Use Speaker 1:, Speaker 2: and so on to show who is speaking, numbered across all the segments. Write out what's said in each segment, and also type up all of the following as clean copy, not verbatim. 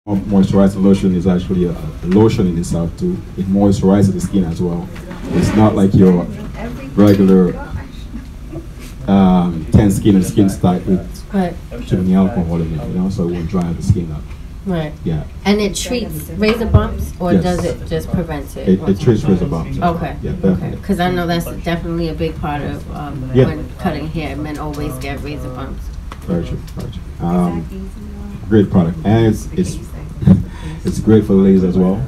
Speaker 1: Moisturizing lotion is actually a lotion in itself too. It moisturizes the skin as well. It's not like your regular tan skin and skin type with too many alcohol in it, you know, so it won't dry the skin up.
Speaker 2: Right.
Speaker 1: Yeah.
Speaker 2: And it treats razor bumps, or
Speaker 1: Yes.
Speaker 2: does it just prevent it?
Speaker 1: It treats razor bumps.
Speaker 2: Okay.
Speaker 1: Yeah,
Speaker 2: Okay.
Speaker 1: definitely.
Speaker 2: Because I know that's definitely a big part of
Speaker 1: Yeah.
Speaker 2: when cutting hair. Men always get razor bumps.
Speaker 1: Very true. Very true. Great product, and it's it's great for the ladies as well.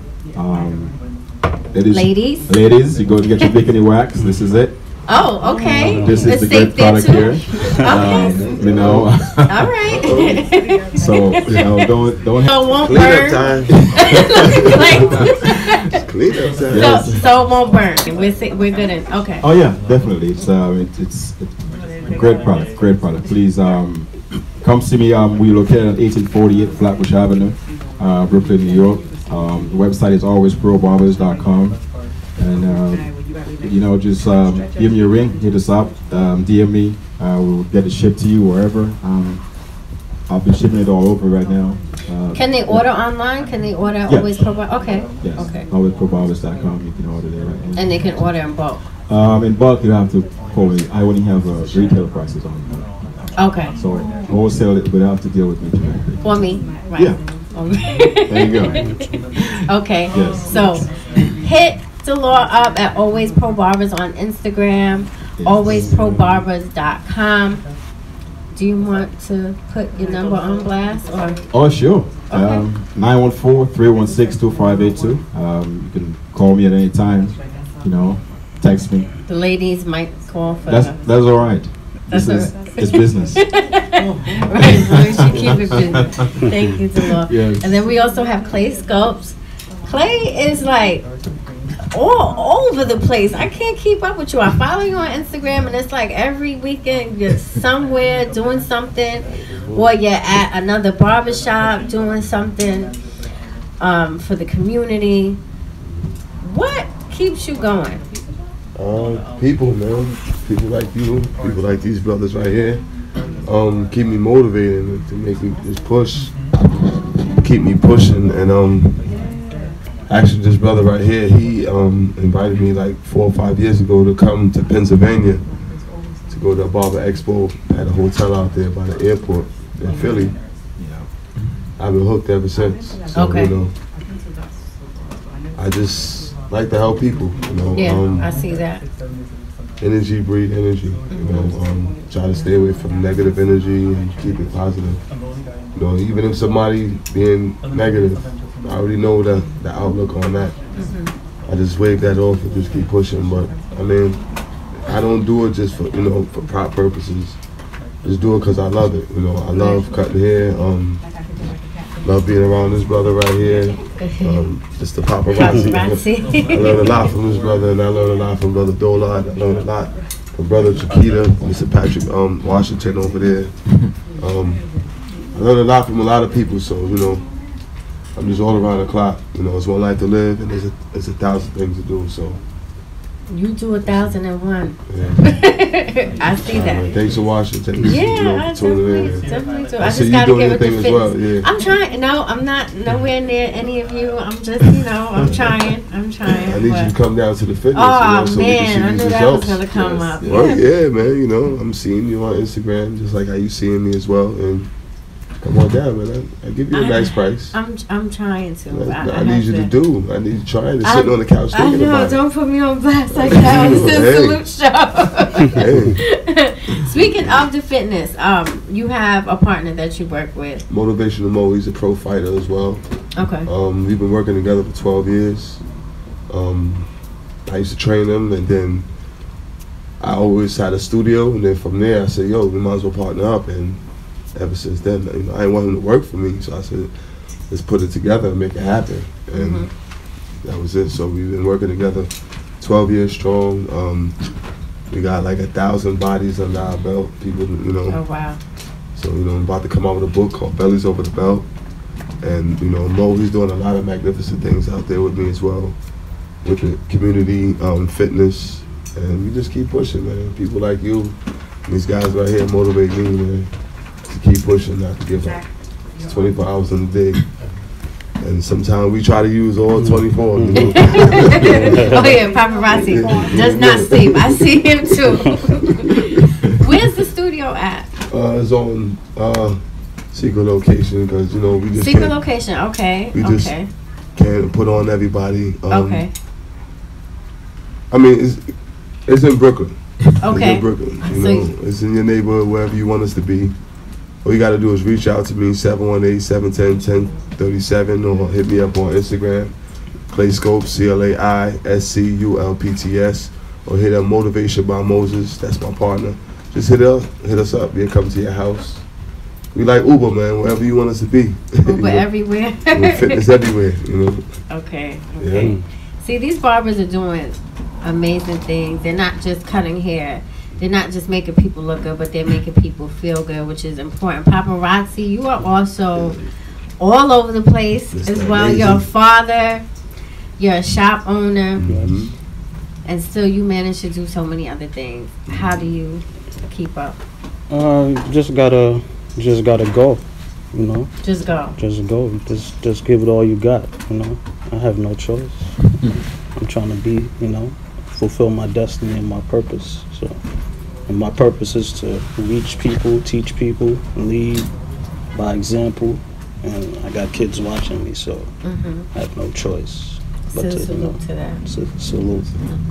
Speaker 1: Ladies, you go to get your bikini wax. This is it.
Speaker 2: Oh, okay.
Speaker 1: This is
Speaker 2: It's
Speaker 1: the
Speaker 2: safe
Speaker 1: great
Speaker 2: there
Speaker 1: product
Speaker 2: too?
Speaker 1: here.
Speaker 2: Okay.
Speaker 1: You know.
Speaker 2: All right.
Speaker 1: So you know, don't.
Speaker 2: So it won't
Speaker 3: Clean
Speaker 2: burn.
Speaker 3: up time.
Speaker 2: Like-
Speaker 3: Clean up time.
Speaker 1: Yes.
Speaker 2: so it won't burn. We're good in. Okay.
Speaker 1: Oh yeah, definitely. It's a great product. Great product. Please come see me. We located at 1848 Flatbush Avenue, Brooklyn, New York. The website is alwaysprobarbers.com, and you know, just give me a ring, hit us up, DM me. We'll get it shipped to you wherever. I'll be shipping it all over right now.
Speaker 2: Can they order online? Can they order
Speaker 1: Yeah.
Speaker 2: Always Pro Barber? Okay.
Speaker 1: Yes.
Speaker 2: Okay.
Speaker 1: Alwaysprobarbers.com. You can order there right now.
Speaker 2: And they can order in bulk.
Speaker 1: In bulk, you have to call me. I only have retail prices on it.
Speaker 2: Okay.
Speaker 1: So wholesale, it would have to deal with me directly.
Speaker 2: For me. Right.
Speaker 1: Yeah. There you go.
Speaker 2: Okay.
Speaker 1: Yes.
Speaker 2: So hit Delore up at Always Pro Barbers on Instagram,
Speaker 1: Yes.
Speaker 2: alwayspробarbers.com. Do you want to put your number on blast, or?
Speaker 1: Oh, sure.
Speaker 2: Okay.
Speaker 1: 914-316-2582. You can call me at any time. You know, text me.
Speaker 2: The ladies might call for
Speaker 1: That's all right.
Speaker 2: That's
Speaker 1: It's business.
Speaker 2: Right, so we should keep it busy. Thank you, Delore.
Speaker 1: Yes.
Speaker 2: And then we also have Claisculpts. Clay is like all over the place. I can't keep up with you. I follow you on Instagram, and it's like every weekend you're somewhere doing something, or you're at another barbershop doing something for the community. What keeps you going?
Speaker 3: People, man. People like you. People like these brothers right here. Keep me motivated and to make me just push. Keep me pushing. And actually, this brother right here, he invited me like 4 or 5 years ago to come to Pennsylvania to go to a barber expo at a hotel out there by the airport in Philly. I've been hooked ever since. So,
Speaker 2: Okay.
Speaker 3: you know, I just like to help people. You know,
Speaker 2: Yeah, I see that.
Speaker 3: energy breed energy. You know, try to stay away from negative energy and keep it positive. You know, even if somebody being negative, I already know the outlook on that. I just wave that off and just keep pushing. But I mean, I don't do it just for for prop purposes. Just do it because I love it. You know, I love cutting hair. Love being around this brother right here. Just the paparazzi. I learned a lot from this brother, and I learned a lot from Brother Dolard. I learned a lot from Brother Chiquita, Mr. Patrick Washington over there. I learned a lot from a lot of people, so you know, I'm just all around the clock. You know, it's one life to live, and there's a 1,000 things to do. So
Speaker 2: You do 1,001.
Speaker 3: yeah.
Speaker 2: I see that.
Speaker 3: Thanks for watching. Thanks
Speaker 2: Yeah, I
Speaker 3: for tuning in.
Speaker 2: definitely do. I
Speaker 3: I see
Speaker 2: just
Speaker 3: you
Speaker 2: gotta
Speaker 3: doing
Speaker 2: give
Speaker 3: your
Speaker 2: it the
Speaker 3: thing as
Speaker 2: fitness.
Speaker 3: well. Yeah.
Speaker 2: I'm trying. No, I'm not nowhere near any of you. I'm just, I'm trying. I'm trying.
Speaker 3: I need you to come down to the fitness.
Speaker 2: Oh,
Speaker 3: so we
Speaker 2: man,
Speaker 3: can see
Speaker 2: I
Speaker 3: these
Speaker 2: knew that
Speaker 3: results.
Speaker 2: was gonna come up.
Speaker 3: Well, yeah, man. You know, I'm seeing you on Instagram, just like how you seeing me as well. And come on down, man. I give you a nice price.
Speaker 2: I'm trying to.
Speaker 3: I need you to do. I need you trying to sit on the couch
Speaker 2: I
Speaker 3: thinking
Speaker 2: know.
Speaker 3: about it.
Speaker 2: Don't put me on blast like that. It's a salute show.
Speaker 3: Hey.
Speaker 2: Speaking of the fitness, you have a partner that you work with.
Speaker 3: Motivational Mo, he's a pro fighter as well.
Speaker 2: Okay.
Speaker 3: We've been working together for 12 years. I used to train him, and then I always had a studio, and then from there I said, yo, we might as well partner up. And ever since then, you know, I didn't want him to work for me, so I said, let's put it together and make it happen. And that was it. So we've been working together 12 years strong. We got like 1,000 bodies under our belt. People, you know.
Speaker 2: Oh, wow.
Speaker 3: So, you know, I'm about to come out with a book called Bellies Over the Belt. And, you know, Mo, he's doing a lot of magnificent things out there with me as well, with the community, fitness. And we just keep pushing, man. People like you, these guys right here motivate me, man, to keep pushing, not to give up. It's 24 hours in the day. And sometimes we try to use all 24. You know?
Speaker 2: Oh yeah, paparazzi does not sleep. I see him too. Where's the studio at?
Speaker 3: It's on secret location because you know we just
Speaker 2: secret location. Okay.
Speaker 3: We just can't put on everybody.
Speaker 2: Okay.
Speaker 3: I mean, it's in Brooklyn.
Speaker 2: Okay.
Speaker 3: It's in Brooklyn. You know, it's in your neighborhood, wherever you want us to be. All you got to do is reach out to me, 718-710-1037, or hit me up on Instagram, Claisculpts, CLAISCULPTS, or hit up Motivation by Moses. That's my partner. Just hit us up. We'll come to your house. We like Uber, man, wherever you want us to be.
Speaker 2: Uber everywhere.
Speaker 3: Fitness everywhere, you know.
Speaker 2: Okay.
Speaker 3: Yeah.
Speaker 2: See, these barbers are doing amazing things. They're not just cutting hair. They're not just making people look good, but they're making people feel good, which is important. Paparazzi, you are also all over the place as well. Amazing. You're a father. You're a shop owner.
Speaker 3: Mm-hmm.
Speaker 2: And still you manage to do so many other things. How do you keep up?
Speaker 4: Just gotta go, you know.
Speaker 2: Just go.
Speaker 4: Just go. Just give it all you got, you know. I have no choice. I'm trying to be, you know, fulfill my destiny and my purpose. So, and my purpose is to reach people, teach people, lead by example. And I got kids watching me, so I have no choice.
Speaker 2: But to salute to that.
Speaker 4: Salute.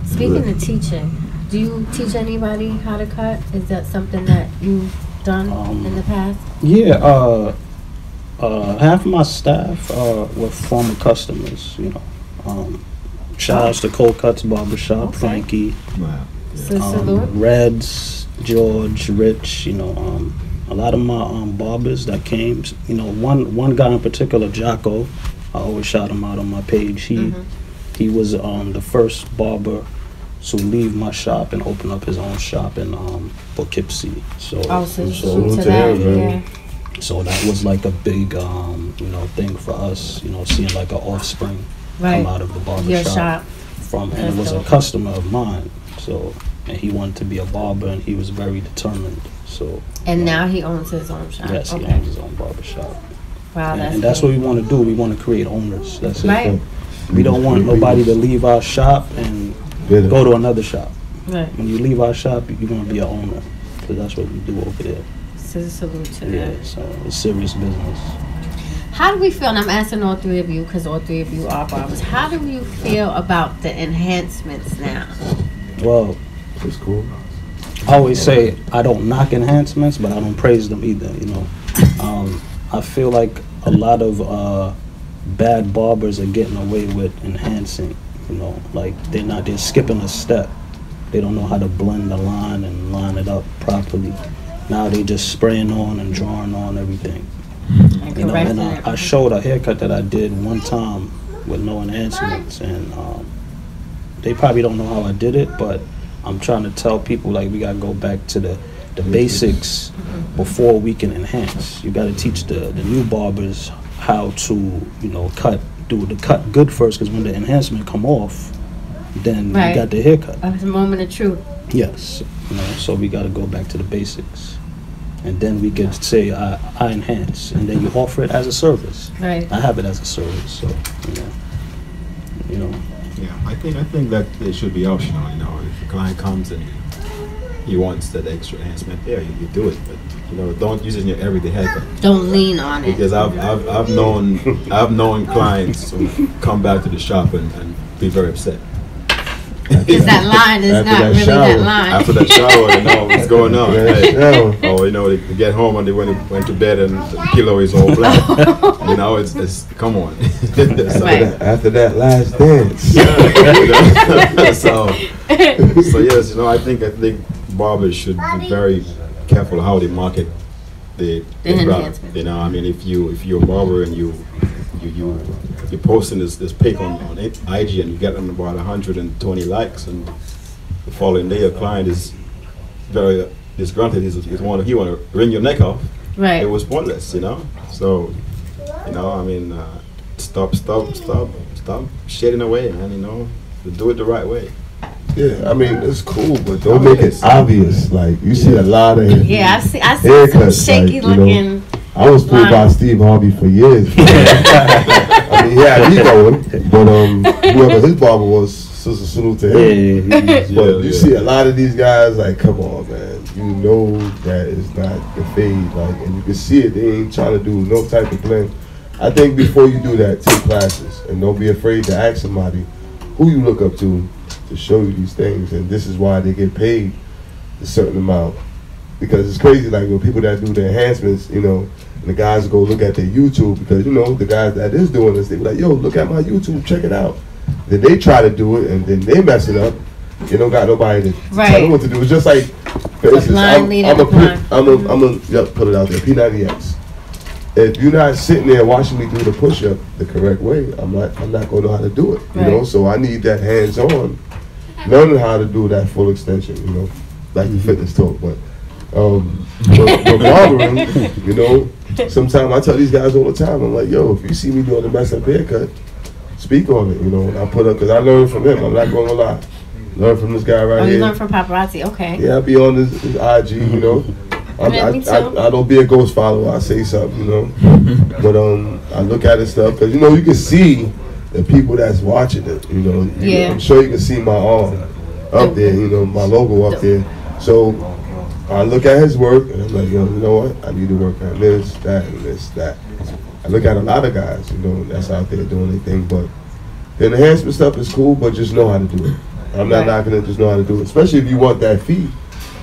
Speaker 2: Speaking of teaching, do you teach anybody how to cut? Is that something that you've done in the past?
Speaker 4: Yeah, half my staff were former customers, you know. Shout outs to Cold Cuts Barbershop, Frankie, Reds, George, Rich, you know, a lot of my barbers that came, you know, one guy in particular, Jocko, I always shout him out on my page. He was the first barber to leave my shop and open up his own shop in Poughkeepsie. So that was like a big you know, thing for us, you know, seeing like an offspring come out of the barbershop from, and it was a customer of mine. So, and he wanted to be a barber, and he was very determined. So,
Speaker 2: and now he owns his own shop.
Speaker 4: Yes, he owns his own barbershop.
Speaker 2: Wow,
Speaker 4: and that's what we want to do. We want to create owners. That's it. We don't want nobody to leave our shop and go to another shop.
Speaker 2: Right.
Speaker 4: When you leave our shop, you're going to be an owner. Because that's what we do over there.
Speaker 2: Salute to that.
Speaker 4: Yeah, so it's serious business.
Speaker 2: How do we feel, and I'm asking all three of you because all three of you are barbers, how do you feel about the enhancements now?
Speaker 4: Well,
Speaker 3: it's cool.
Speaker 4: I always say I don't knock enhancements, but I don't praise them either, you know. I feel like a lot of bad barbers are getting away with enhancing, you know, like they're skipping a step. They don't know how to blend the line and line it up properly. Now they just spraying on and drawing on everything. You know, and I showed a haircut that I did one time with no enhancements, and they probably don't know how I did it, but I'm trying to tell people, like, we gotta go back to the basics before we can enhance. You gotta teach the new barbers how to, you know, do the cut good first, because when the enhancement come off, then you got the haircut.
Speaker 2: It's a moment of truth.
Speaker 4: Yes, you know, so we gotta go back to the basics. And then we could say, I enhance, and then you offer it as a service.
Speaker 2: Right.
Speaker 4: I have it as a service, so, you know.
Speaker 1: Yeah, I think that it should be optional, you know. If a client comes and he wants that extra enhancement there, you do it. But, you know, don't use it in your everyday haircut.
Speaker 2: Don't lean on it.
Speaker 1: Because I've known clients who come back to the shop and be very upset.
Speaker 2: Because that line is not really that line.
Speaker 1: After that shower, you know what's going on. Or, you know, they get home and they went to bed and the pillow is all black. You know, it's come on.
Speaker 3: After that last dance.
Speaker 1: So yes, you know, I think barbers should be very careful how they market the product. You know, I mean, if you're a barber and you're posting this pic on IG and you get on about 120 likes, and the following day your client is very disgruntled. He want to wring your neck off.
Speaker 2: Right.
Speaker 1: It was pointless, you know. So, you know, I mean, stop shedding away, man. You know, do it the right way.
Speaker 3: Yeah, I mean, it's cool, but don't make it obvious. Like, you see a lot of
Speaker 2: I see some shaky looking.
Speaker 3: I was pulled by Steve Harvey for years. I mean, had me going. But whoever his barber was, salute to him. But you see a lot of these guys like, come on, man. You know that it's not the fade, like, and you can see it. They ain't trying to do no type of blend. I think before you do that, take classes and don't be afraid to ask somebody who you look up to show you these things. And this is why they get paid a certain amount, because it's crazy. Like when people that do the enhancements, you know, and the guys go look at their YouTube, because you know the guys that is doing this, they be like, yo, look at my YouTube, check it out. Then they try to do it and then they mess it up. You don't got nobody to tell them what to do. It's just like, for instance, I'm gonna put it out there, P90X. If you're not sitting there watching me do the push-up the correct way, I'm not gonna know how to do it. You know, so I need that hands-on, learning how to do that full extension. You know, like the fitness talk, but barbering, you know, sometimes I tell these guys all the time, I'm like, yo, if you see me doing a mess up haircut, speak on it. You know, and I put up, because I learned from him. I'm not gonna lie. Learn from this guy right here.
Speaker 2: You learn from paparazzi, okay.
Speaker 3: Yeah, I be on his IG, you know. I don't be a ghost follower. I say something, you know. But I look at his stuff, because you know you can see the people that's watching it. You know, I'm sure you can see my arm up there. You know, my logo up there. So I look at his work and I'm like, yo, you know what? I need to work on this, that, and this, that. I look at a lot of guys, you know, that's out there doing their thing. But the enhancement stuff is cool, but just know how to do it. I'm not knocking it, just know how to do it. Especially if you want that fee,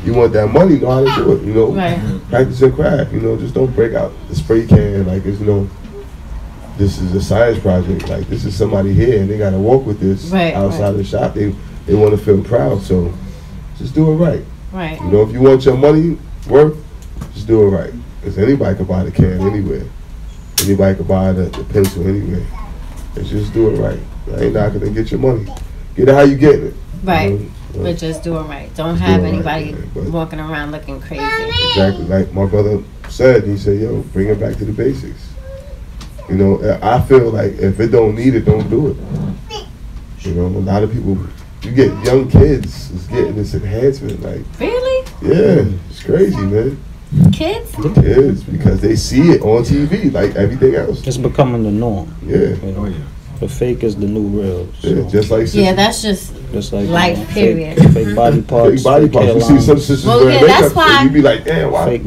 Speaker 3: you want that money, know how to do it, you know. Practice your craft, you know, just don't break out the spray can like it's, you know, this is a science project. Like this is somebody here and they gotta walk with this outside of the shop. They wanna feel proud, so just do it right. You know, if you want your money worth, just do it right. Because anybody can buy the can anywhere. Anybody can buy the pencil anywhere. And just do it right. I ain't not gonna get your money. Get it how you getting it.
Speaker 2: But just do it right. Don't have anybody walking around looking crazy.
Speaker 3: Exactly. Like my brother said, he said, yo, bring it back to the basics. You know, I feel like if it don't need it, don't do it. You know, a lot of people, you get young kids is getting this enhancement. Like,
Speaker 2: really?
Speaker 3: Yeah, it's crazy, man.
Speaker 2: Kids?
Speaker 3: Kids, because they see it on TV like everything else.
Speaker 4: It's becoming the norm.
Speaker 3: Yeah.
Speaker 4: You know? The fake is the new real. So.
Speaker 3: Yeah, just like sisters.
Speaker 2: Yeah, that's just like life, period.
Speaker 4: Fake body parts.
Speaker 3: Fake body parts. You see some sisters wearing makeup, and you be like, damn, why you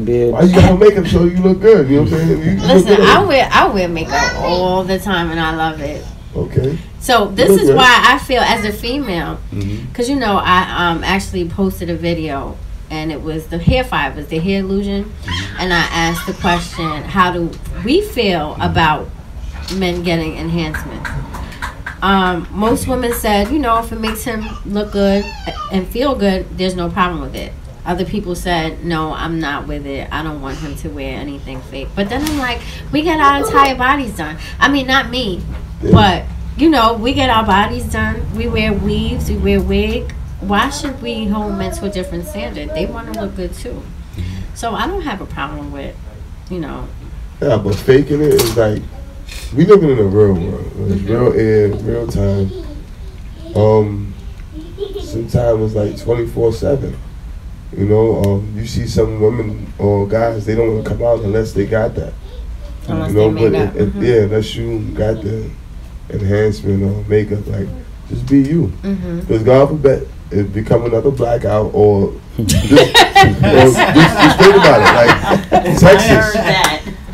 Speaker 3: got no makeup so you look good? You know what I'm saying?
Speaker 2: Listen, I wear makeup all the time, and I love it.
Speaker 3: Okay.
Speaker 2: So this is why I feel as a female, because you know I actually posted a video, and it was the hair fibers, the hair illusion, and I asked the question, how do we feel about men getting enhancements? Most women said, you know, if it makes him look good and feel good, there's no problem with it. Other people said, no, I'm not with it. I don't want him to wear anything fake. But then I'm like, we get our entire bodies done. I mean, not me, but, you know, we get our bodies done. We wear weaves, we wear wig. Why should we hold men to a different standard? They want to look good, too. So I don't have a problem with, you know.
Speaker 3: Yeah, but faking it is like, we living in a real world, real air, real time. Sometimes it's like 24/7. You know, you see some women or guys, they don't want to come out unless they got that.
Speaker 2: Unless
Speaker 3: you know,
Speaker 2: they made
Speaker 3: but yeah, unless you got the enhancement or makeup, like just be you. Because God forbid it become another blackout or just think about it, like Texas.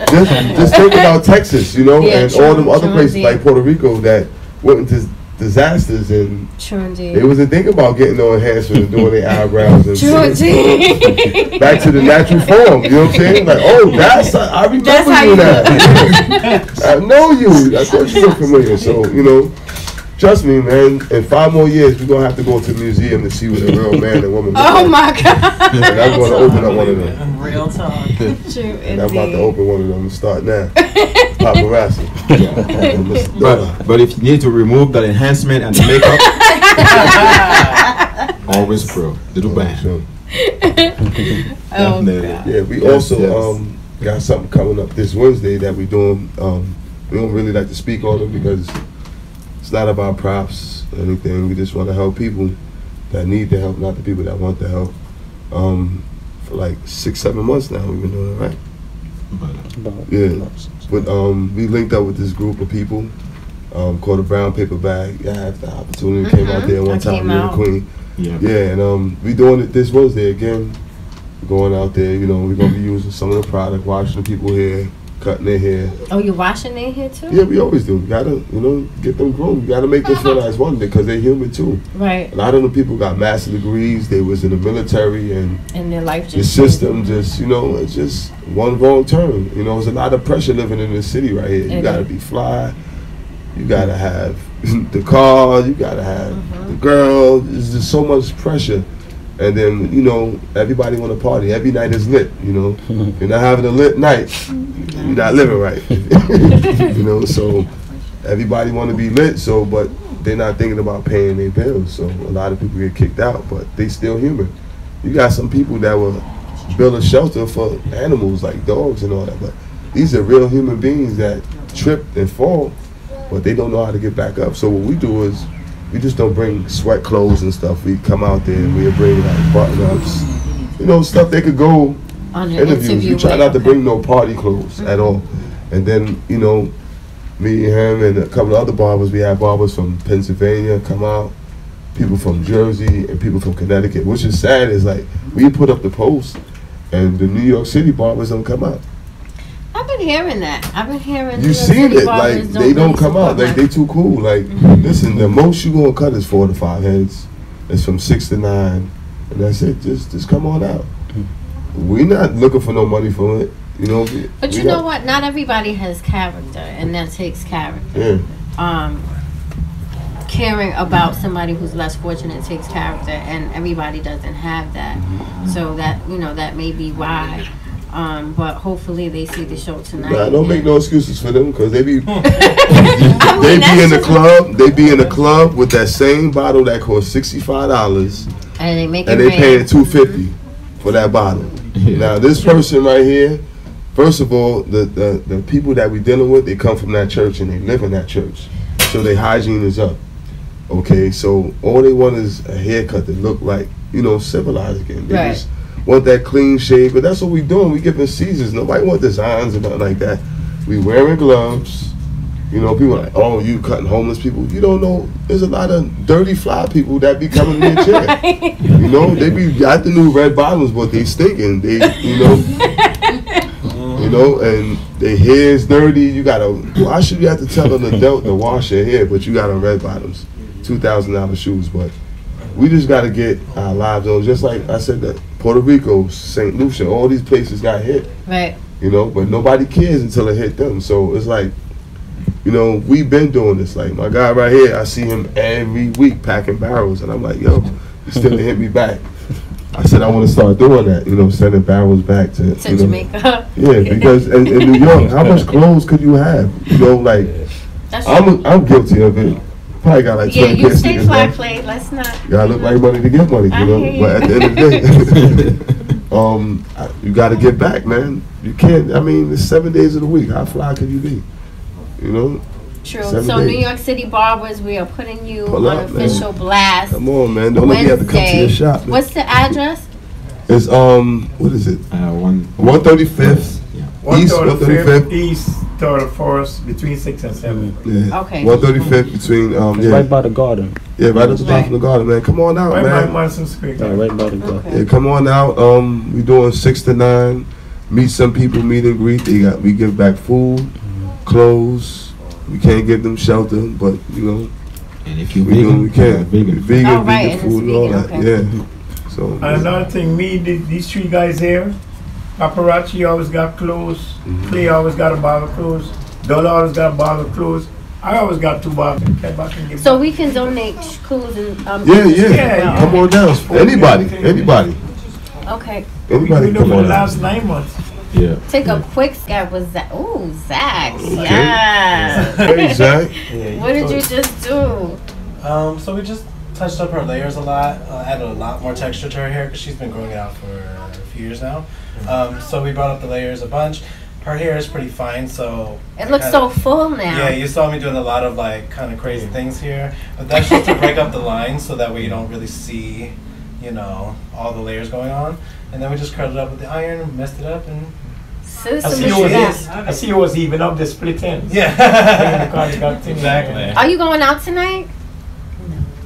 Speaker 3: Just think about Texas, you know, and all them other places like Puerto Rico that went into disasters, and they wasn't thinking about getting no enhancement and doing their eyebrows and back to the natural form. You know what I'm saying? Like, oh, I remember you now. I know you. I thought you were familiar. So, you know, trust me, man. In 5 more years, we're gonna have to go to a museum to see what a real man and woman.
Speaker 2: Oh my God!
Speaker 3: And I'm gonna open up one of them.
Speaker 5: Real talk.
Speaker 2: True,
Speaker 3: and I'm about to open one of them and start now. Paparazzi.
Speaker 1: But if you need to remove that enhancement and the makeup, always pro. Little band.
Speaker 3: Sure.
Speaker 2: Definitely.
Speaker 3: Yeah, we also got something coming up this Wednesday that we doing. We don't really like to speak on it because it's not about props or anything. We just want to help people that need the help, not the people that want the help. For like 6-7 months now, we've been doing it, right? Yeah. But we linked up with this group of people. called a brown paper bag. Yeah, I had the opportunity. Came out there one time, me and the Queen. Yeah, and we doing it this Wednesday again. Going out there, you know, we're gonna be using some of the product, washing the people hair, cutting their hair.
Speaker 2: Oh, you're washing their hair too?
Speaker 3: Yeah, we always do. We gotta, you know, get them groomed. We gotta make them feel as one because they're human too.
Speaker 2: Right.
Speaker 3: A lot of the people got master degrees. They was in the military and
Speaker 2: their life just
Speaker 3: the system just, you know, it's just one wrong turn. You know, there's a lot of pressure living in this city right here. You gotta be fly. You gotta have the car. You gotta have the girl. There's just so much pressure. And then, you know, everybody want to party. Every night is lit, you know. If you're not having a lit night, you're not living right. You know, so everybody want to be lit, so, but they're not thinking about paying their bills. So a lot of people get kicked out, but they still human. You got some people that will build a shelter for animals like dogs and all that, but these are real human beings that trip and fall, but they don't know how to get back up. So what we do is, we just don't bring sweat clothes and stuff. We come out there and we bring like button-ups, you know, stuff they could go
Speaker 2: on
Speaker 3: interviews. We try not to bring no party clothes at all. And then, you know, me and him and a couple of other barbers, we have barbers from Pennsylvania come out, people from Jersey and people from Connecticut. Which is sad is like, we put up the post and the New York City barbers don't come out.
Speaker 2: I've been hearing that. I've been hearing.
Speaker 3: You seen it? Like they don't come out. Like they too cool. Like listen, the most you gonna cut is 4 to 5 heads. It's from 6 to 9, and that's it. Just come on out. We're not looking for no money for it, you know.
Speaker 2: But you know what? Not everybody has character, and that takes character.
Speaker 3: Yeah.
Speaker 2: Caring about somebody who's less fortunate takes character, and everybody doesn't have that. So that, you know, that may be why. But hopefully they see the show tonight.
Speaker 3: Nah, don't make no excuses for them because they be they be in the club. They be in the club with that same bottle that costs $65,
Speaker 2: and they make
Speaker 3: and they paying $250 for that bottle. Now this person right here, first of all, the people that we dealing with, they come from that church and they live in that church, so their hygiene is up. Okay, so all they want is a haircut that look like, you know, civilized again. They just want that clean shave, but that's what we doing. We giving Caesars. Nobody want designs or nothing like that. We wearing gloves. You know, people are like, oh, you cutting homeless people. You don't know, there's a lot of dirty fly people that be coming in the chair. You know, they be got the new red bottoms, but they stinking. They, you know, and their hair's dirty. You gotta, why should you have to tell an adult to wash their hair, but you got on red bottoms, $2,000 shoes, but we just got to get our lives on. Just like I said, that Puerto Rico, St. Lucia, all these places got hit.
Speaker 2: Right.
Speaker 3: You know, but nobody cares until it hit them. So it's like, you know, we've been doing this. Like my guy right here, I see him every week packing barrels, and I'm like, yo, he still didn't hit me back. I said I want to start doing that. You know, sending barrels back to
Speaker 2: Jamaica.
Speaker 3: Yeah, because in New York, how much clothes could you have? You know, like I'm guilty of it. Probably got like 20
Speaker 2: you stay fly play. Let's not.
Speaker 3: You gotta look like money to get money, you know. But at the end of the day, you gotta get back, man. You can't. I mean, it's 7 days of the week. How fly could you be? You know.
Speaker 2: True. So
Speaker 3: days.
Speaker 2: New York City barbers, we are putting you
Speaker 3: Pull
Speaker 2: on
Speaker 3: up,
Speaker 2: official
Speaker 3: man.
Speaker 2: blast.
Speaker 3: Come on, man. Don't let me have to come to your shop. Man.
Speaker 2: What's the address?
Speaker 3: It's what is it? 135th. East 135th.
Speaker 5: East 34th, between 6 and 7.
Speaker 3: Yeah.
Speaker 2: Okay.
Speaker 3: 135th between
Speaker 4: right by the garden.
Speaker 3: Yeah, right at the top of the garden, man. Come on out,
Speaker 5: right
Speaker 3: man.
Speaker 5: By Monson Square.
Speaker 4: Yeah, right by the garden.
Speaker 2: Okay.
Speaker 3: Yeah, come on out. We doing 6 to 9. Meet some people, meet and greet. We give back food, clothes. We can't give them shelter, but you know.
Speaker 1: And if you
Speaker 3: we can. Vegan,
Speaker 2: oh, right,
Speaker 3: vegan food and all that.
Speaker 2: Okay.
Speaker 3: Yeah. So.
Speaker 5: And another thing, these 3 guys here, Paparazzi always got clothes. Clay always got a bag of clothes. Dollar always got a bag of clothes. I always got 2 bags.
Speaker 2: So we can donate clothes and
Speaker 5: yeah.
Speaker 3: Come on down. Anybody.
Speaker 2: Okay.
Speaker 3: Anybody
Speaker 5: we
Speaker 3: come
Speaker 5: for
Speaker 3: on
Speaker 5: the
Speaker 3: down.
Speaker 5: last 9 months.
Speaker 1: Yeah.
Speaker 2: Take a quick stab with Zach. Ooh, Zach.
Speaker 3: Okay.
Speaker 2: Yeah.
Speaker 3: Hey, Zach.
Speaker 2: What did you just do?
Speaker 6: So we just touched up her layers a lot, added a lot more texture to her hair because she's been growing it out for a few years now. So we brought up the layers a bunch. Her hair is pretty fine, so
Speaker 2: it looks so full now.
Speaker 6: Yeah, you saw me doing a lot of like kind of crazy things here, but that's just to break up the lines so that way you don't really see, you know, all the layers going on. And then we just curled it up with the iron, messed it up, and
Speaker 2: Scissor
Speaker 5: I see
Speaker 2: solution.
Speaker 5: I see you was even up the split ends.
Speaker 6: Yeah.
Speaker 5: Exactly.
Speaker 2: Are you going out tonight?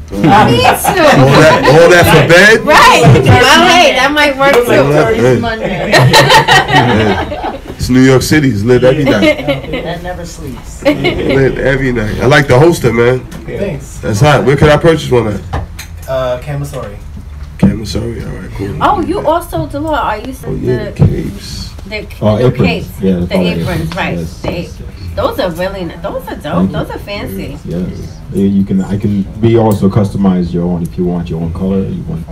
Speaker 2: Me too.
Speaker 3: All that for bed?
Speaker 2: Right. Well, hey, that might work
Speaker 5: Look like
Speaker 2: too.
Speaker 5: Terry's
Speaker 2: Monday.
Speaker 3: Yeah. It's New York City. It's lit every night.
Speaker 7: That never sleeps.
Speaker 3: Lit every night. I like the holster, man.
Speaker 6: Thanks.
Speaker 3: That's hot. Where can I purchase one at?
Speaker 6: Camisori.
Speaker 3: Camisori. All right, cool.
Speaker 2: Oh, you also, Delore, are you
Speaker 3: Oh, yeah, the capes.
Speaker 2: the
Speaker 1: aprons.
Speaker 2: capes,
Speaker 1: Yeah,
Speaker 2: the
Speaker 1: they call it
Speaker 2: aprons,
Speaker 1: aprons.
Speaker 2: right?
Speaker 1: Yes,
Speaker 2: The
Speaker 1: yes,
Speaker 2: those are really, those are dope. Those are fancy.
Speaker 1: Yes. You can. I can. We also customize your own if you want your own color. You want.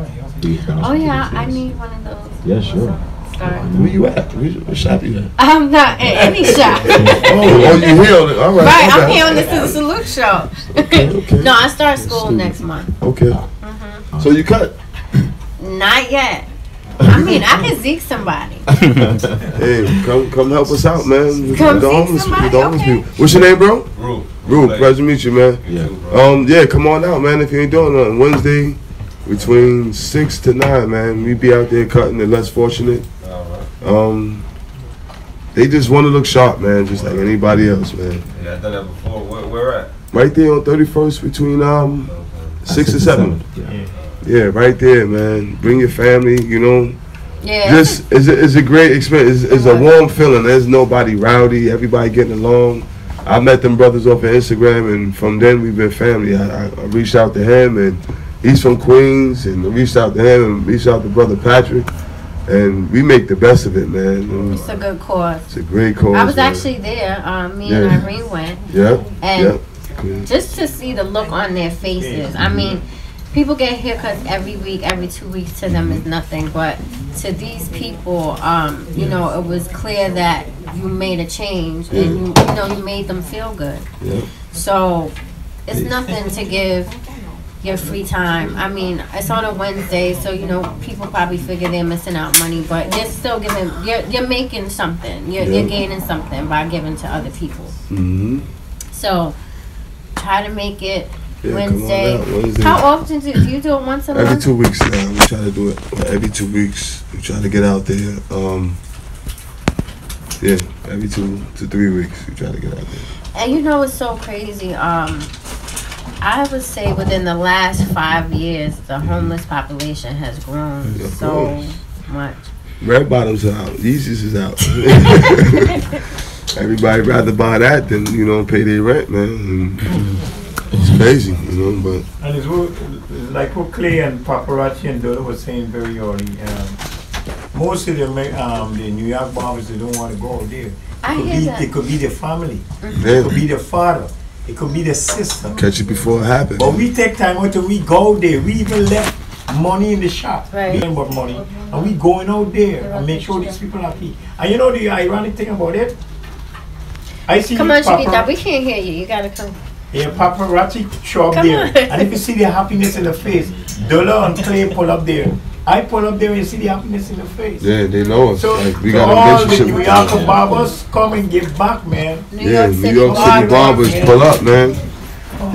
Speaker 2: Oh yeah, I need one of those.
Speaker 1: Yeah, sure.
Speaker 3: Where you at? What shop you at?
Speaker 2: I'm not in any shop.
Speaker 3: Oh, you here on it? All right.
Speaker 2: Right,
Speaker 3: okay.
Speaker 2: I'm here on the Scissor Salute show.
Speaker 3: Okay.
Speaker 2: No, I start school next month.
Speaker 3: Okay. So you cut?
Speaker 2: Not yet. I mean, I can Zeke somebody.
Speaker 3: Hey, come help us out, man.
Speaker 2: Come
Speaker 3: The
Speaker 2: see
Speaker 3: homeless
Speaker 2: somebody,
Speaker 3: people, the homeless
Speaker 2: okay.
Speaker 3: people. What's your name, bro?
Speaker 8: Rue.
Speaker 3: Rue, pleasure to meet you, man.
Speaker 1: Yeah.
Speaker 3: Yeah, come on out, man. If you ain't doing nothing, Wednesday between 6 to 9, man. We be out there cutting the less fortunate. They just want to look sharp, man, just like anybody else, man.
Speaker 8: Yeah, I done that before. Where at?
Speaker 3: Right there on 31st between 6 and 7.
Speaker 1: Yeah.
Speaker 3: Yeah, right there, man. Bring your family, you know.
Speaker 2: Yeah.
Speaker 3: Just it's a great experience. It's a warm feeling. There's nobody rowdy. Everybody getting along. I met them brothers off of Instagram, and from then we've been family. I reached out to him, and he's from Queens, and I reached out to him, and reached out to brother Patrick, and we make the best of it, man. And
Speaker 2: It's a good cause.
Speaker 3: it's a great cause.
Speaker 2: I was
Speaker 3: man.
Speaker 2: actually there. Me
Speaker 3: Yeah.
Speaker 2: and Irene went.
Speaker 3: Yeah.
Speaker 2: And
Speaker 3: Yeah.
Speaker 2: just to see the look on their faces. I mean, people get haircuts every week, every 2 weeks. To them is nothing, but to these people, you know, it was clear that you made a change, and you made them feel good.
Speaker 3: Yeah.
Speaker 2: So it's nothing to give your free time. I mean, it's on a Wednesday, so you know people probably figure they're missing out money, but you're still giving. You're making something. You're gaining something by giving to other people.
Speaker 3: Mm-hmm.
Speaker 2: So try to make it
Speaker 3: Yeah,
Speaker 2: Wednesday.
Speaker 3: come on out, Wednesday.
Speaker 2: How often do you do it? Once a month?
Speaker 3: Every 2 weeks now. We try to do it every 2 weeks. We try to get out there. Yeah, every 2 to 3 weeks we try to get out there.
Speaker 2: And you know, it's so crazy. I would say within the last 5 years, the homeless population has grown
Speaker 3: Of
Speaker 2: so
Speaker 3: course.
Speaker 2: much.
Speaker 3: Red bottoms are out. Yeezys is out. Everybody rather buy that than pay their rent, man. And it's crazy, But
Speaker 5: And it's like what Clay and Paparazzi and Dodo was saying very early. Most of the New York barbers, they don't want to go there.
Speaker 2: I hear that.
Speaker 5: It could be the family. It
Speaker 3: yeah,
Speaker 5: could be the father. It could be the sister.
Speaker 3: catch it before it happens.
Speaker 5: But we take time out and we go there. We even left money in the shop.
Speaker 2: Right.
Speaker 5: We ain't about money. And we going out there and make sure these people are happy. And you know the ironic thing about it? I see
Speaker 2: Come on, Chiquita, we can't hear you. You gotta come.
Speaker 5: Yeah, paparazzi show up
Speaker 2: Come
Speaker 5: there.
Speaker 2: on.
Speaker 5: And if you see the happiness in the face, Dola and Clay pull up there. I pull up there and you see the happiness in the face.
Speaker 3: Yeah, they know us.
Speaker 5: So
Speaker 3: Like, we got a
Speaker 5: all the
Speaker 3: relationship
Speaker 5: New
Speaker 3: with
Speaker 5: York
Speaker 3: them.
Speaker 5: barbers come and give back, man.
Speaker 3: Yeah, New York City
Speaker 5: barbers,
Speaker 3: barbers
Speaker 5: man.
Speaker 3: pull up, man.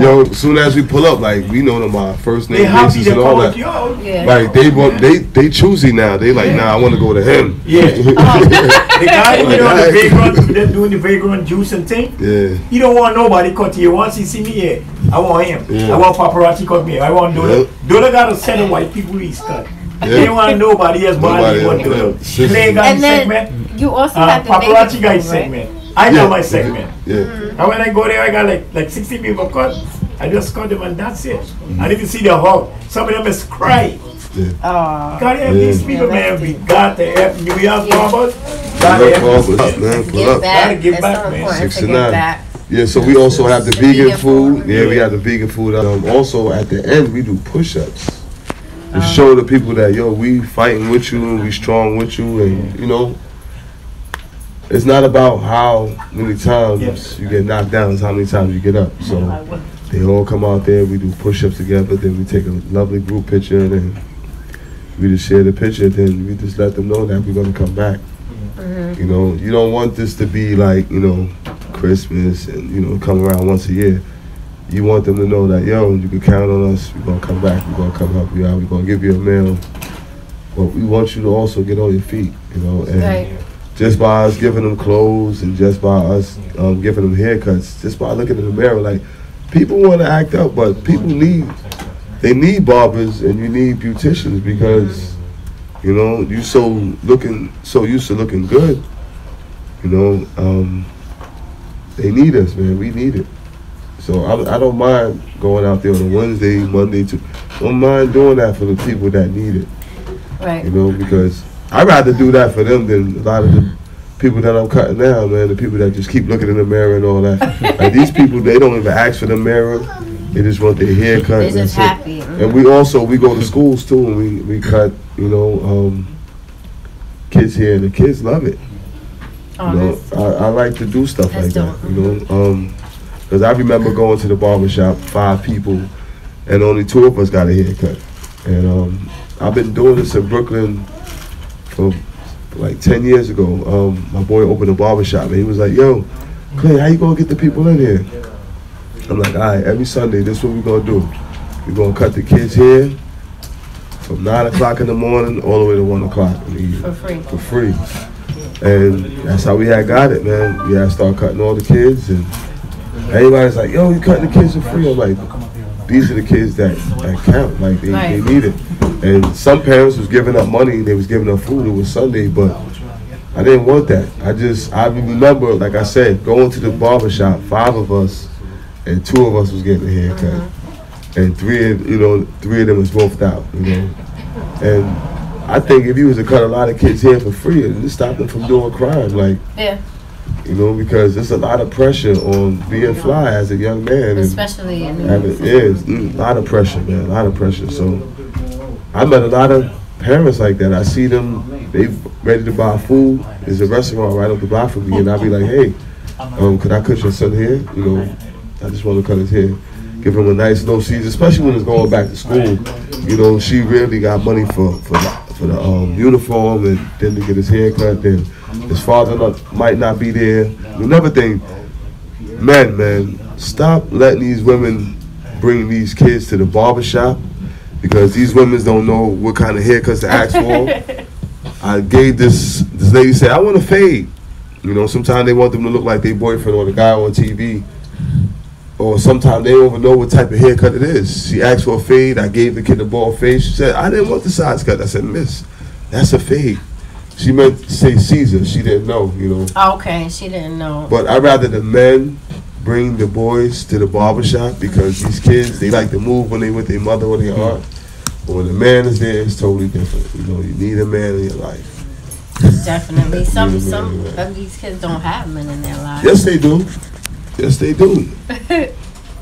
Speaker 3: Yo, as soon as we pull up, like we know them by first
Speaker 5: They
Speaker 3: name
Speaker 5: happy
Speaker 3: basis
Speaker 5: they
Speaker 3: and all
Speaker 5: come
Speaker 3: that.
Speaker 5: with you out.
Speaker 2: Yeah.
Speaker 3: Like they choosy now. They like, nah, I want to go to him.
Speaker 5: Yeah. The guy, the
Speaker 3: Right.
Speaker 5: vagrant, they're doing the vagrant juice and thing.
Speaker 3: Yeah,
Speaker 5: He don't want nobody cut here. Once he see me here, I want him.
Speaker 3: Yeah.
Speaker 5: I want paparazzi cut me. I want Dola.
Speaker 3: Yep.
Speaker 5: Dola got to send the white people his cut.
Speaker 3: Yeah.
Speaker 5: They don't want nobody else but
Speaker 3: Nobody
Speaker 5: he want
Speaker 3: else,
Speaker 5: Dola.
Speaker 3: yeah.
Speaker 5: Clay got
Speaker 2: And
Speaker 5: his
Speaker 2: then
Speaker 5: segment.
Speaker 2: you also have the
Speaker 5: Paparazzi
Speaker 2: baby
Speaker 5: got his
Speaker 2: boom, right?
Speaker 5: segment. I
Speaker 3: Yeah.
Speaker 5: got my segment.
Speaker 3: yeah.
Speaker 5: And when I go there, I got like 60 people cut. I just cut them and that's it. And if you see the hug, some of them is cry.
Speaker 2: Aw.
Speaker 5: Gotta help
Speaker 3: Yeah.
Speaker 5: these people, man. We got to help New York
Speaker 2: Yeah.
Speaker 5: barbers.
Speaker 3: New
Speaker 5: Gotta
Speaker 3: York
Speaker 5: help
Speaker 3: barbers,
Speaker 5: these
Speaker 3: man, pull
Speaker 2: Give
Speaker 3: up.
Speaker 2: back.
Speaker 5: Gotta give
Speaker 2: it's
Speaker 5: back,
Speaker 2: so
Speaker 5: man.
Speaker 2: important
Speaker 3: 6
Speaker 2: to
Speaker 3: to
Speaker 2: give
Speaker 3: 9.
Speaker 2: back.
Speaker 3: Yeah, so we also have the
Speaker 2: The
Speaker 3: vegan
Speaker 2: vegan
Speaker 3: food.
Speaker 2: food.
Speaker 3: Yeah, we have the vegan food. Also at the end we do push-ups to show the people that we fighting with you and we strong with you, and it's not about how many times you get knocked down, it's how many times you get up. So they all come out there, we do push-ups together, then we take a lovely group picture, and then we just share the picture, then we just let them know that we're gonna come back. You don't want this to be like, Christmas and, come around once a year. You want them to know that, you can count on us, we're gonna come back, we're gonna come help you out, we're gonna give you a meal. But we want you to also get on your feet, and
Speaker 2: Right.
Speaker 3: just by us giving them clothes and just by us giving them haircuts, just by looking in the mirror. Like, people want to act up, but people need barbers and you need beauticians because, you know, you so used to looking good, you know, they need us, man. We need it. So I don't mind going out there on a Wednesday, Monday, don't mind doing that for the people that need it.
Speaker 2: Right.
Speaker 3: You know, because I'd rather do that for them than a lot of the people that I'm cutting now, man. The people that just keep looking in the mirror and all that. Like, these people, they don't even ask for the mirror. They just want their hair cut.
Speaker 2: They're just happy.
Speaker 3: And we go to schools too, and we cut, you know, kids hair, and the kids love it.
Speaker 2: Oh,
Speaker 3: you know, I like to do stuff like that, you know. Because I remember going to the barbershop, 5 people, and only 2 of us got a haircut. And I've been doing this in Brooklyn for like 10 years ago. My boy opened a barbershop, and he was like, yo, Clay, how you gonna get the people in here? I'm like, all right, every Sunday, this is what we're gonna do. We're gonna cut the kids' hair from 9 o'clock in the morning all the way to 1 o'clock in the evening.
Speaker 2: For free.
Speaker 3: And that's how we had got it, man. We had to start cutting all the kids, and everybody's like, yo, you cutting the kids for free? I'm like, these are the kids that count. Like, they need it. And some parents was giving up money, they was giving up food. It was Sunday, but I didn't want that. I remember, like I said, going to the barbershop, 5 of us, and 2 of us was getting a haircut. And 3 of them was both out, you know. And I think if you was to cut a lot of kids' hair for free, it would stop them from doing crime. Like,
Speaker 2: yeah.
Speaker 3: You know, because there's a lot of pressure on being fly as a young man.
Speaker 2: Especially in
Speaker 3: a lot of pressure, man, a lot of pressure. So I met a lot of parents like that. I see them, they ready to buy food. There's a restaurant right up the block from me, and I'll be like, hey, could I cut your son hair? You know, I just want to cut his hair. Give him a nice little season, especially when he's going back to school. You know, she really got money for the uniform, and then to get his hair cut, then his father might not be there. Another thing, man, stop letting these women bring these kids to the barbershop, because these women don't know what kind of haircuts to ask for. I gave this lady said, I want a fade. You know, sometimes they want them to look like their boyfriend or the guy on TV. Or sometimes they don't even know what type of haircut it is. She asked for a fade. I gave the kid a bald fade. She said, I didn't want the sides cut. I said, miss, that's a fade. She meant to say scissor. She didn't know, you know.
Speaker 2: Okay, she didn't know.
Speaker 3: But I'd rather the men bring the boys to the barbershop, because these kids, they like to move when they with their mother or their aunt. But when the man is there, it's totally different. You know, you need a man in your life.
Speaker 2: Definitely. Some of these kids don't have men in their lives.
Speaker 3: Yes, they do. Yes, they do.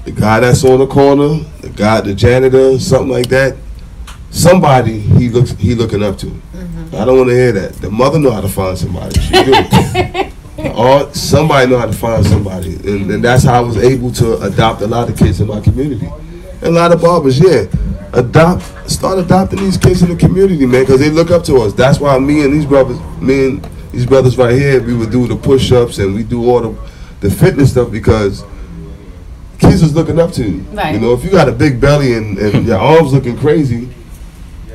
Speaker 3: The guy that's on the corner, the janitor, something like that. Somebody he looking up to. I don't want to hear that. The mother know how to find somebody. She do. Or somebody know how to find somebody, and that's how I was able to adopt a lot of kids in my community. And a lot of barbers, start adopting these kids in the community, man, because they look up to us. That's why me and these brothers right here, we would do the push-ups and we do all the fitness stuff, because kids is looking up to you.
Speaker 2: Right.
Speaker 3: You know, if you got a big belly and your arms looking crazy,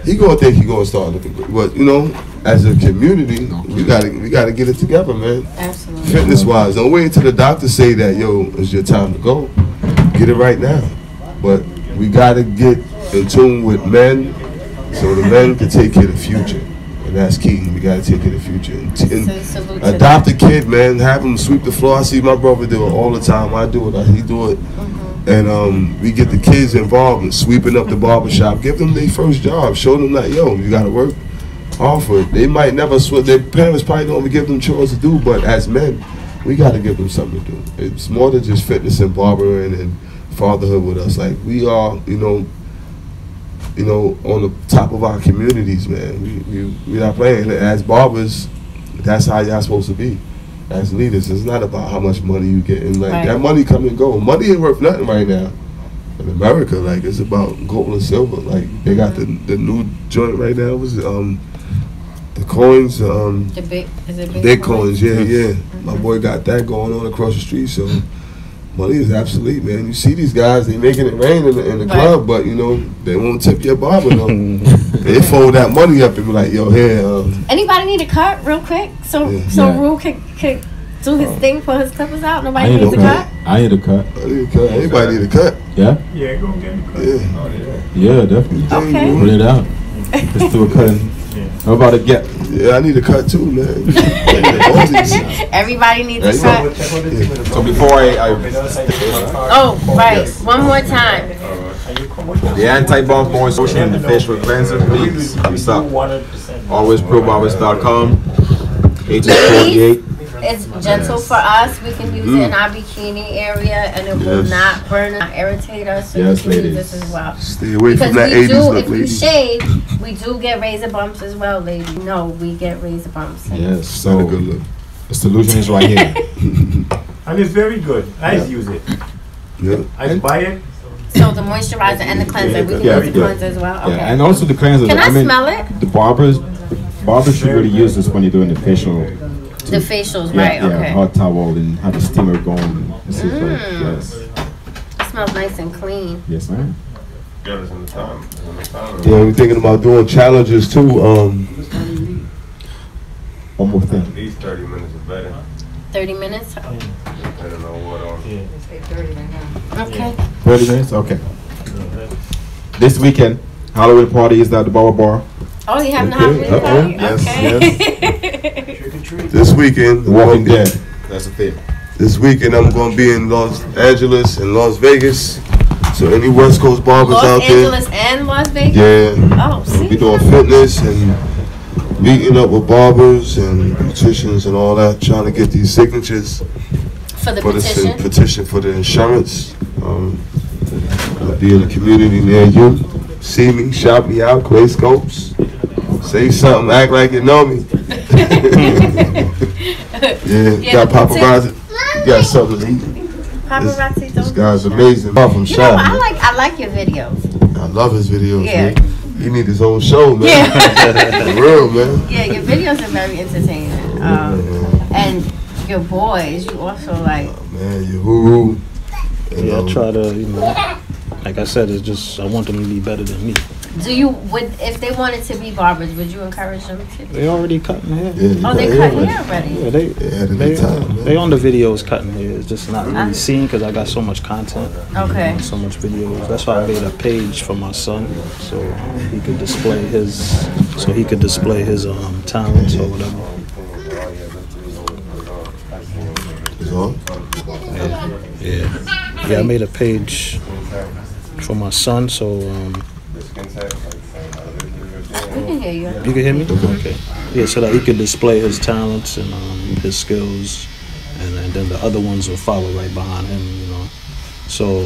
Speaker 3: he gonna think he gonna start looking good. But you know, as a community, we gotta get it together, man.
Speaker 2: Absolutely.
Speaker 3: Fitness wise, don't wait until the doctor say that, yo, it's your time to go. Get it right now. But we gotta get in tune with men, so the men can take care of the future. And that's key. We gotta take care of the future. And adopt a kid, man. Have him sweep the floor. I see my brother do it all the time. I do it. He do it. And we get the kids involved in sweeping up the barbershop. Give them their first job. Show them that, yo, you gotta work hard for it. They might never sweat. Their parents probably don't even give them chores to do, but as men, we gotta give them something to do. It's more than just fitness and barbering and fatherhood with us. Like, we are, you know, on the top of our communities, man. We're not playing. As barbers, that's how y'all supposed to be. As leaders, it's not about how much money you get. And like, that money come and go. Money ain't worth nothing right now in America. Like, it's about gold and silver. Like, they got the new joint right now. Was the coins?
Speaker 2: The
Speaker 3: big coins. Yeah. My boy got that going on across the street. So money is obsolete, man. You see these guys, they making it rain in the club, but you know, they won't tip your barber though. They fold that money up and be like, yo, here.
Speaker 2: Anybody need a cut real quick? So Rue could do his thing for his clippers out. Nobody
Speaker 1: I need
Speaker 2: needs a cut.
Speaker 1: I need a cut.
Speaker 3: Anybody need a cut?
Speaker 1: Yeah.
Speaker 5: Yeah, go get a cut.
Speaker 1: Yeah, definitely.
Speaker 2: Okay.
Speaker 1: Put it out. Let's do a cut. How about a get?
Speaker 3: Yeah, I need a cut too, man.
Speaker 2: Everybody needs a cut.
Speaker 1: So before I
Speaker 2: Oh, right. One more time.
Speaker 1: the anti-bump bones lotion and the facial cleanser, please. What's up? AlwaysProBarbers.com. 1848.
Speaker 2: It's gentle for us. We can use it in our bikini area, and it will not burn and irritate us. So
Speaker 1: Yes,
Speaker 2: you can
Speaker 1: ladies.
Speaker 2: use this as well.
Speaker 3: Stay away
Speaker 2: Because
Speaker 3: from that
Speaker 2: we
Speaker 3: 80s
Speaker 2: do,
Speaker 3: look,
Speaker 2: if you
Speaker 3: ladies.
Speaker 2: shave, we do get razor bumps as well, ladies. No, we get razor bumps.
Speaker 1: Yes,
Speaker 3: Not a
Speaker 1: so
Speaker 3: good look.
Speaker 1: the solution is right here.
Speaker 5: And it's very good. I use it.
Speaker 3: Yeah.
Speaker 5: I buy it.
Speaker 2: So the moisturizer and the cleanser, we can
Speaker 1: Yeah,
Speaker 2: use the
Speaker 1: yeah.
Speaker 2: cleanser as well. Okay.
Speaker 1: Yeah, and also the cleanser.
Speaker 2: Can I smell it?
Speaker 1: The barbers should really use this when you're doing the facial.
Speaker 2: The facials,
Speaker 1: Yeah,
Speaker 2: right?
Speaker 1: yeah,
Speaker 2: Okay.
Speaker 1: hot towel and have a steamer going. This is like, yes,
Speaker 2: It smells nice and clean.
Speaker 1: yes, ma'am.
Speaker 8: Get us in the time.
Speaker 3: Yeah, we're thinking about doing challenges too.
Speaker 1: One more thing.
Speaker 8: At least 30 minutes is better.
Speaker 2: 30 minutes?
Speaker 8: I don't know what on.
Speaker 2: Okay.
Speaker 1: 30 minutes? Okay. This weekend, Halloween party is at the Barber Bar.
Speaker 2: Oh, you having a
Speaker 1: Okay,
Speaker 2: Halloween
Speaker 1: uh-oh,
Speaker 2: party?
Speaker 1: yes,
Speaker 2: Okay.
Speaker 3: This weekend,
Speaker 1: The Walking Dead. That's the thing.
Speaker 3: This weekend I'm gonna be in Los Angeles and Las Vegas. So any West Coast barbers
Speaker 2: Los
Speaker 3: out
Speaker 2: Angeles and Las Vegas?
Speaker 3: there, yeah,
Speaker 2: Oh, see?
Speaker 3: we doing fitness and meeting up with barbers and beauticians and all that, trying to get these signatures
Speaker 2: For the
Speaker 3: for
Speaker 2: petition?
Speaker 3: the petition for the insurance. I'll be in the community near you. See me, shout me out, Claisculpts. Say something, act like you know me. Yeah, got paparazzi. Got something to eat.
Speaker 2: Paparazzi
Speaker 3: This
Speaker 2: don't.
Speaker 3: guy's amazing. Far from
Speaker 2: You
Speaker 3: shy,
Speaker 2: know,
Speaker 3: man.
Speaker 2: I like your videos.
Speaker 3: I love his videos,
Speaker 2: Yeah.
Speaker 3: man. He need his own show, man.
Speaker 2: Yeah.
Speaker 3: For real, man.
Speaker 2: Yeah, your videos are very entertaining. And your boys, you also like.
Speaker 3: Man, you hoo.
Speaker 4: Yeah, I try to, like I said, it's just, I want them to be better than me.
Speaker 2: If they wanted to be barbers, would you encourage them to?
Speaker 4: They already cutting hair.
Speaker 3: Yeah,
Speaker 2: Oh, they cut hair already.
Speaker 4: Yeah,
Speaker 3: They had a good time, man.
Speaker 4: they on the videos cutting hair. It's just not really seen because I got so much content,
Speaker 2: Okay.
Speaker 4: so much videos. That's why I made a page for my son, so he could display his, talents or whatever.
Speaker 3: That's all.
Speaker 4: Yeah, I made a page for my son, so
Speaker 2: We can hear you.
Speaker 4: you can hear me? Okay. Yeah, so that he could display his talents and his skills, and then the other ones will follow right behind him, So,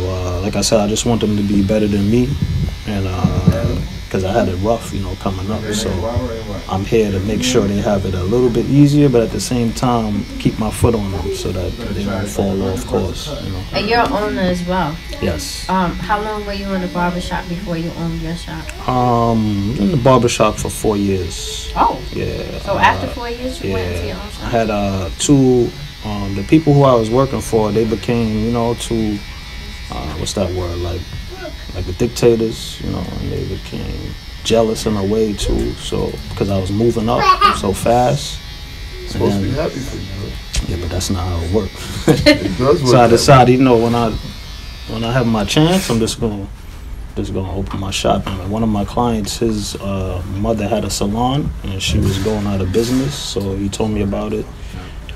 Speaker 4: like I said, I just want them to be better than me, and because I had it rough, coming up. So I'm here to make sure they have it a little bit easier, but at the same time, keep my foot on them so that they don't fall off course.
Speaker 2: And you're an owner as well.
Speaker 4: Yes.
Speaker 2: How long were you in the barbershop before you owned your shop?
Speaker 4: In the barbershop for 4 years.
Speaker 2: Oh.
Speaker 4: Yeah.
Speaker 2: So after 4 years, you went into your own
Speaker 4: I
Speaker 2: shop?
Speaker 4: had two. The people who I was working for, they became, two. What's that word? Like the dictators, and they became jealous in a way too. So because I was moving up so fast.
Speaker 3: Supposed to be happy for you, bro.
Speaker 4: Yeah, but that's not how it works.
Speaker 3: It does work
Speaker 4: So I
Speaker 3: that way.
Speaker 4: decided, when I have my chance, I'm just gonna open my shop. And one of my clients, his mother had a salon, and she was going out of business. So he told me about it,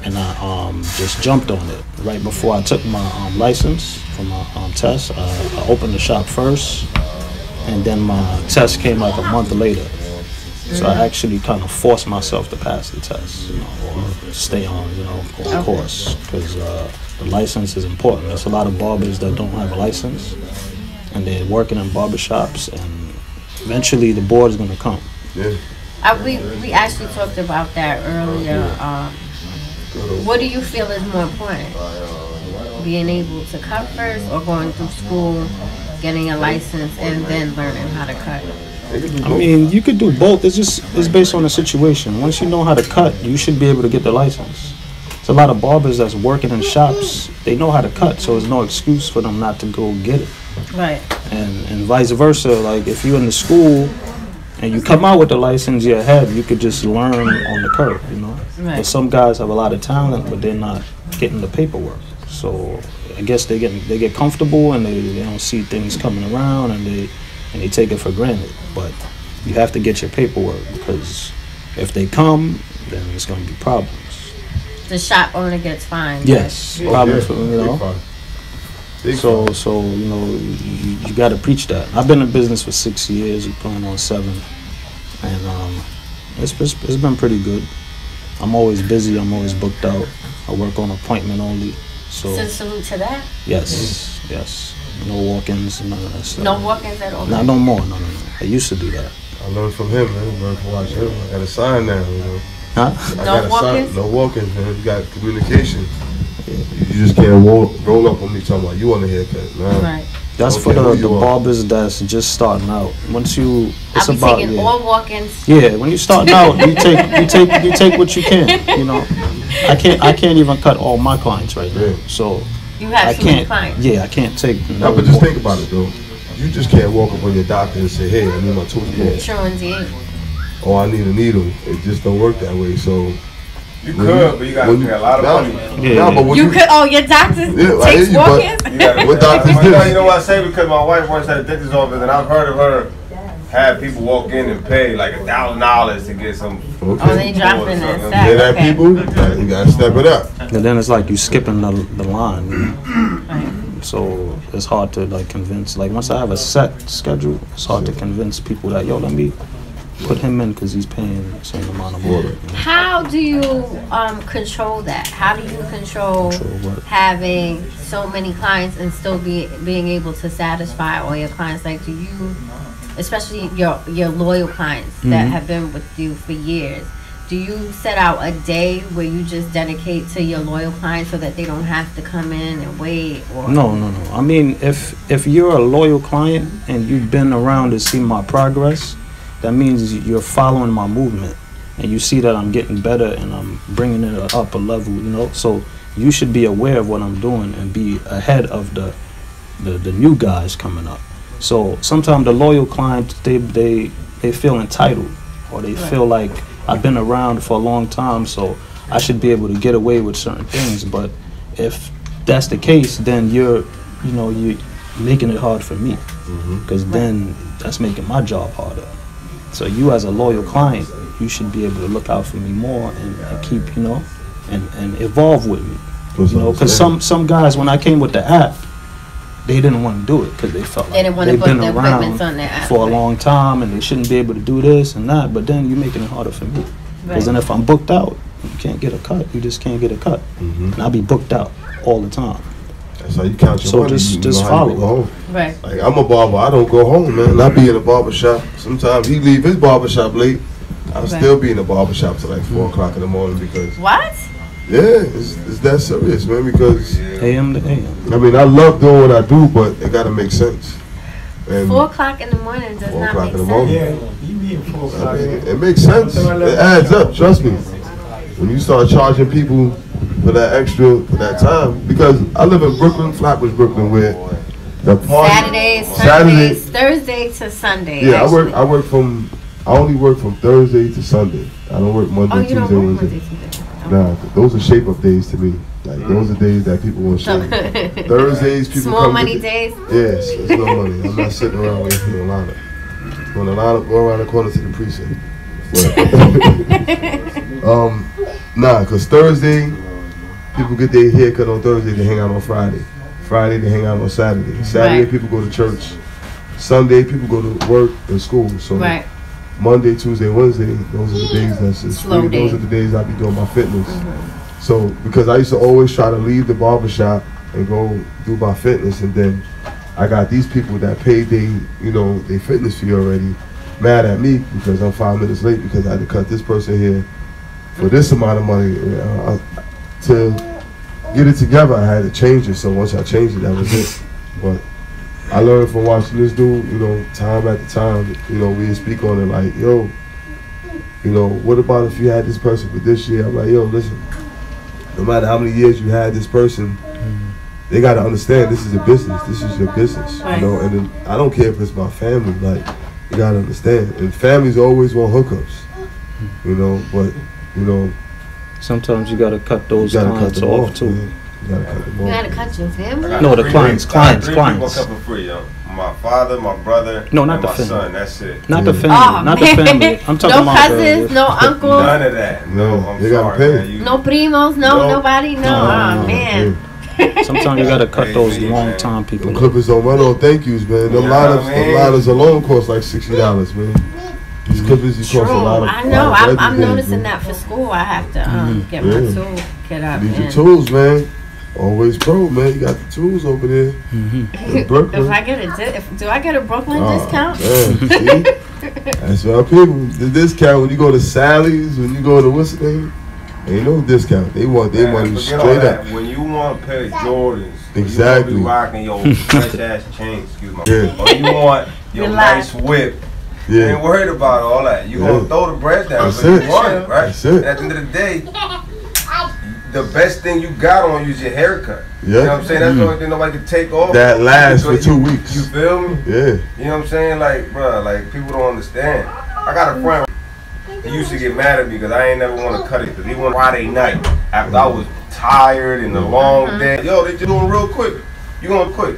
Speaker 4: and I just jumped on it right before I took my license for my test. I opened the shop first, and then my test came like a month later. So I actually kind of forced myself to pass the test, or stay on, on course, because the license is important. There's a lot of barbers that don't have a license, and they're working in barbershops, and eventually the board is going to come.
Speaker 3: Yeah.
Speaker 2: We actually talked about that earlier. What do you feel is more important? Being able to cut first, or going through school, getting a license, and then learning how to cut?
Speaker 4: I mean, you could do both. It's based on the situation. Once you know how to cut, you should be able to get the license. There's a lot of barbers that's working in shops. They know how to cut, so there's no excuse for them not to go get it.
Speaker 2: Right.
Speaker 4: And vice versa. Like if you're in the school and you come out with the license you had, you could just learn on the curb, you know.
Speaker 2: Right.
Speaker 4: But some guys have a lot of talent, but they're not getting the paperwork. So I guess they get comfortable and they don't see things coming around and they take it for granted. But you have to get your paperwork, because if they come, then it's going to be problems.
Speaker 2: The shop owner gets fined.
Speaker 4: Yes, problems, you know. So you know, you got to preach that. I've been in business for 6 years, going on 7, and it's been pretty good. I'm always busy. I'm always booked out. I work on appointment only. So
Speaker 2: salute to that.
Speaker 4: Yes. No walk-ins, none of that stuff.
Speaker 2: No walk-ins at all.
Speaker 4: Not no more. No. I used to do that.
Speaker 3: I learned from him, man. I learned from watching him. I got a sign now, you know.
Speaker 4: Huh?
Speaker 2: No walk-ins?
Speaker 3: No walk-ins, man. You got communication. You just can't roll up on me talking about you want a haircut. Nah.
Speaker 2: Right.
Speaker 4: That's for the barbers that's just starting out. Once you, it's
Speaker 2: I'll be
Speaker 4: about
Speaker 2: taking all walk-ins.
Speaker 4: Yeah, when you starting out, you take what you can. You know, I can't even cut all my clients right now. So
Speaker 2: You have too many clients.
Speaker 4: Yeah, I can't take.
Speaker 3: No, but just think about it though. You just can't walk up on your doctor and say, "Hey, I need my toothbrush."
Speaker 2: Sure, indeed.
Speaker 3: Or I need a needle. It just don't work that way. So
Speaker 8: you could, but you gotta pay a lot of money.
Speaker 3: But when
Speaker 2: you could. Oh, your doctors takes walk-ins.
Speaker 3: What doctors do?
Speaker 8: You know what I say? Because my wife works at a dentist's office, and I've heard of her have people walk in and pay like $1,000 to get some.
Speaker 3: Okay.
Speaker 2: Oh, they dropping that.
Speaker 3: Hear that, people? You gotta step it up.
Speaker 4: And then it's like you skipping the line. You know? So it's hard to like convince. Like once I have a set schedule, it's hard to convince people that let me put him in because he's paying the same amount of water. You know?
Speaker 2: How do you control that? How do you control having so many clients and still being able to satisfy all your clients? Like, do you, especially your loyal clients that have been with you for years, do you set out a day where you just dedicate to your loyal clients so that they don't have to come in and wait? Or
Speaker 4: No. I mean, if you're a loyal client and you've been around to see my progress, that means you're following my movement and you see that I'm getting better and I'm bringing it up a level, you know. So you should be aware of what I'm doing and be ahead of the new guys coming up. So sometimes the loyal clients, they feel entitled, or they feel like I've been around for a long time, so I should be able to get away with certain things. But if that's the case, then you're making it hard for me, because then that's making my job harder. So you as a loyal client, you should be able to look out for me more and keep, and evolve with me. Because some guys, when I came with the app, they didn't want to do it because they felt like they've been around
Speaker 2: on their app,
Speaker 4: for a long time and they shouldn't be able to do this and that. But then you're making it harder for me. Because then if I'm booked out, you can't get a cut. You just can't get a cut. And I'll be booked out all the time.
Speaker 3: That's how you count your money.
Speaker 4: So just follow.
Speaker 2: Right.
Speaker 3: Like, I'm a barber. I don't go home, man. I be in a barber shop. Sometimes he leave his barber shop late. I'll still be in the barber shop till like 4 o'clock in the morning because.
Speaker 2: What?
Speaker 3: Yeah, it's that serious, man. Because
Speaker 4: AM to AM.
Speaker 3: I mean, I love doing what I do, but it gotta make sense. And
Speaker 2: 4 o'clock in the morning does not make sense.
Speaker 5: Yeah, you be in 4 o'clock.
Speaker 3: I mean, it makes sense. It adds up. Trust me. When you start charging people for that extra, for that time, because I live in Brooklyn, Flatbush, Brooklyn, where the party
Speaker 2: Saturdays, Thursday to Sunday.
Speaker 3: Yeah, I only work from Thursday to Sunday. I don't work Monday, Tuesday, Wednesday. Nah, those are shape up days to me. Like those are days that people want to shape. Thursdays, people
Speaker 2: small
Speaker 3: come
Speaker 2: money days.
Speaker 3: Yes, it's no money. I'm not sitting around waiting for the lineup. When the lineup go around the corner to the precinct. But, because Thursday, people get their haircut on Thursday, they hang out on Friday. Friday, they hang out on Saturday. Saturday, people go to church. Sunday, people go to work and school. So Monday, Tuesday, Wednesday, those are the days that's just free. Those are the days I be doing my fitness. So, because I used to always try to leave the barbershop and go do my fitness, and then I got these people that paid their fitness fee already mad at me because I'm 5 minutes late because I had to cut this person here for this amount of money. To get it together, I had to change it. So once I changed it, that was it. But I learned from watching this dude, time after time, we speak on it like, what about if you had this person for this year? I'm like, listen, no matter how many years you had this person, they got to understand this is a business. This is your business, and then I don't care if it's my family. Like, You gotta understand. And families always want hookups, you know, but, you know.
Speaker 4: Sometimes you gotta cut those clients off too.
Speaker 3: Man. You gotta cut them off.
Speaker 2: You gotta cut your family?
Speaker 4: No, the clients.
Speaker 8: Three people come for free, yo. My father, my brother,
Speaker 4: no, not
Speaker 8: and
Speaker 4: the
Speaker 8: my
Speaker 4: family.
Speaker 8: son. That's it.
Speaker 4: Not the family.
Speaker 2: Oh,
Speaker 4: not
Speaker 2: man.
Speaker 4: the family. I'm talking
Speaker 2: no
Speaker 4: about
Speaker 2: cousins, no uncles.
Speaker 8: None of that. No, I'm
Speaker 3: You gotta
Speaker 8: sorry,
Speaker 3: pay.
Speaker 8: man. You,
Speaker 2: No primos, nobody, no. Oh, man.
Speaker 4: Sometimes you gotta cut those long time people.
Speaker 3: The Clippers don't run on thank yous, man. Them liners alone cost like $60, man. These Clippers, you cost a lot of.
Speaker 2: I know. I'm noticing that for school. I have to get my tool kit up.
Speaker 3: You need your tools, man. Always Pro, man. You got the tools over there. In Brooklyn.
Speaker 2: If I get do I get a Brooklyn discount?
Speaker 3: Man, see? That's our people. The discount when you go to Sally's, when you go to what's the name? Ain't no discount. They want you straight up.
Speaker 8: When you want a pair of Jordans,
Speaker 3: exactly.
Speaker 8: You be rocking your fresh ass chain, excuse me.
Speaker 3: Yeah.
Speaker 8: Or you want your nice whip.
Speaker 3: Yeah.
Speaker 8: You ain't worried about all that. You gonna throw the bread down,
Speaker 3: That's
Speaker 8: but
Speaker 3: it.
Speaker 8: you want it, right?
Speaker 3: That's it.
Speaker 8: And at the end of the day, the best thing you got on you is your haircut.
Speaker 3: Yeah.
Speaker 8: You know what I'm saying? That's the only thing nobody can take off.
Speaker 3: That lasts for 2 weeks.
Speaker 8: You feel me?
Speaker 3: Yeah.
Speaker 8: You know what I'm saying? Like, bro, like people don't understand. I got a friend. He used to get mad at me because I ain't never want to cut it because he went Friday night after I was tired and a long day. Yo, they just doing real quick. You going quick.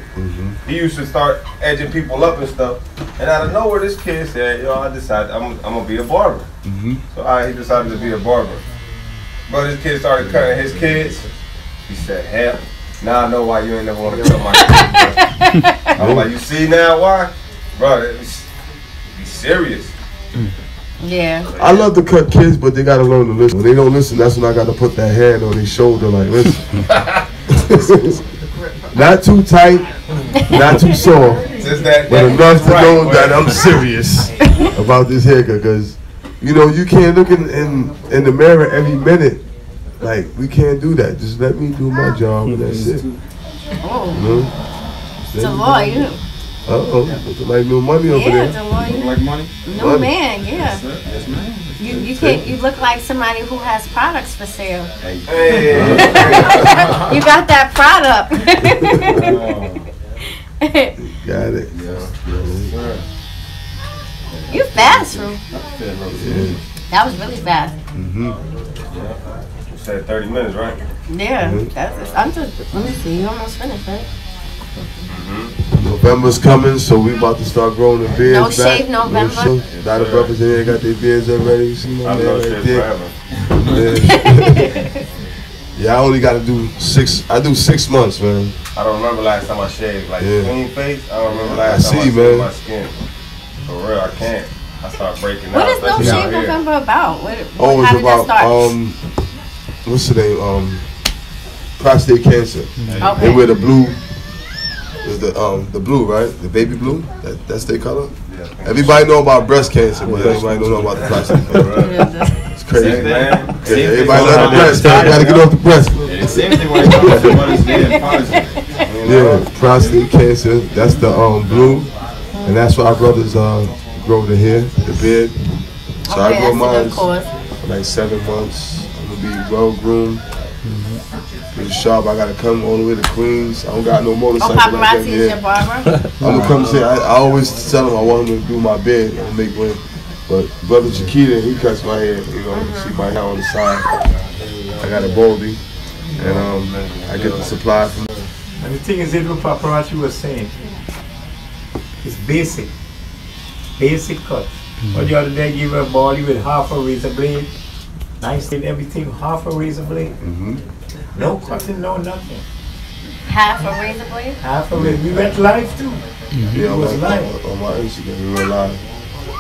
Speaker 8: He used to start edging people up and stuff. And out of nowhere, this kid said, yo, I decided I'm going to be a barber. So he decided to be a barber. But this kid started cutting his kids. He said, hell, now I know why you ain't never want to cut my kids. I was like, you see now why? Bro, be serious.
Speaker 2: Yeah.
Speaker 3: I love to cut kids, but they gotta learn to listen. When they don't listen, that's when I gotta put that hand on their shoulder, like, listen. Not too tight, not too soft, but enough to know that I'm serious about this haircut. Because, you know, you can't look in the mirror every minute. Like, we can't do that. Just let me do my job, and that's it.
Speaker 2: Oh. It's a law, you.
Speaker 3: Looking like no money over there.
Speaker 2: Yeah,
Speaker 8: Look like money?
Speaker 2: No man, yeah.
Speaker 8: Yes, man.
Speaker 2: You can't. You look like somebody who has products for sale.
Speaker 8: Hey.
Speaker 2: You got that product.
Speaker 3: Got it.
Speaker 2: You fast, Ru. That was really fast.
Speaker 8: You said 30 minutes, right?
Speaker 2: Yeah. I'm just. Let me see. You almost finished, right?
Speaker 3: November's coming, so we about to start growing the beards
Speaker 2: No
Speaker 3: back.
Speaker 2: shave November.
Speaker 3: A lot of brothers in here got their beards already. You see my
Speaker 8: I'm
Speaker 3: man
Speaker 8: no
Speaker 3: right
Speaker 8: shit
Speaker 3: there.
Speaker 8: forever.
Speaker 3: Yeah, I only got to do 6 months, man.
Speaker 8: I don't remember last time I shaved. Like, clean face, I don't remember last
Speaker 3: I
Speaker 8: time I
Speaker 3: see,
Speaker 8: shaved
Speaker 3: man.
Speaker 8: my skin. For real, I can't. I start breaking out.
Speaker 2: What is No
Speaker 8: especially out
Speaker 2: Shave
Speaker 8: here.
Speaker 2: November about?
Speaker 3: Oh,
Speaker 2: How
Speaker 3: it's
Speaker 2: did that
Speaker 3: about,
Speaker 2: start?
Speaker 3: what's the name? Prostate cancer.
Speaker 2: Okay.
Speaker 3: They wear the blue. Is the blue, right? The baby blue? That's their color?
Speaker 8: Yeah.
Speaker 3: Everybody know about breast cancer, but everybody don't know about the prostate cancer. It's crazy,
Speaker 8: Same
Speaker 3: man.
Speaker 8: thing.
Speaker 3: Yeah, everybody love the breast, man. Gotta get off the breast.
Speaker 8: Same thing when it comes to money's getting positive.
Speaker 3: Yeah, prostate cancer. That's the blue, and that's why our brothers grow the hair, the beard. So I grow mine for like 7 months. I'm gonna be well groomed. Be sharp. I gotta come all the way to Queens. I don't got no motorcycle.
Speaker 2: Paparazzi is your barber?
Speaker 3: I'm gonna come say. I always tell him I want him to do my beard and make one. But brother Chiquita, he cuts my hair. You know, see my hair on the side. I got a baldy, and I get the supply from.
Speaker 5: And the thing is, what paparazzi was saying, it's basic cut. But the other day, give her a body with half a razor blade, nice and everything, half a razor blade. No cutting, no nothing.
Speaker 2: Half a razor blade?
Speaker 5: Half a razor. We went live too.
Speaker 3: Yeah,
Speaker 5: it was live.
Speaker 3: On my Instagram, we went live.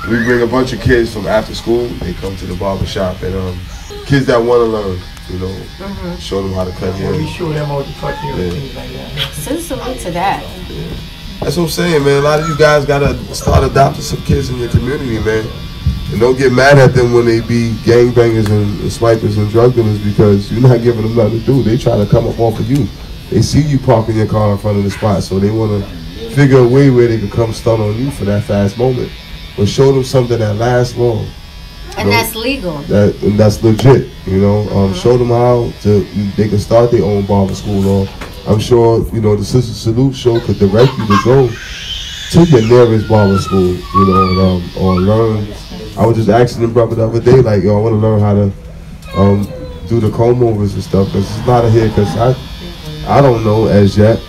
Speaker 3: We bring a bunch of kids from after school. They come to the barber shop, and kids that want to learn, you know, show them how to cut hair.
Speaker 5: We show them how to cut hair and things like that.
Speaker 2: So salute to that.
Speaker 3: Yeah. That's what I'm saying, man. A lot of you guys gotta start adopting some kids in your community, man. And don't get mad at them when they be gangbangers and swipers and drug dealers, because you're not giving them nothing to do. They try to come up off of you. They see you parking your car in front of the spot, so they want to figure a way where they can come stun on you for that fast moment. But show them something that lasts long.
Speaker 2: And that's legal.
Speaker 3: And that's legit, you know. Show them how they can start their own barber school. Or I'm sure, you know, the Sister Salute show could direct you to go to your nearest barber school, you know, or learn. I was just asking the brother the other day, like, yo, I want to learn how to do the comb overs and stuff, because it's not a haircut. I don't know as yet,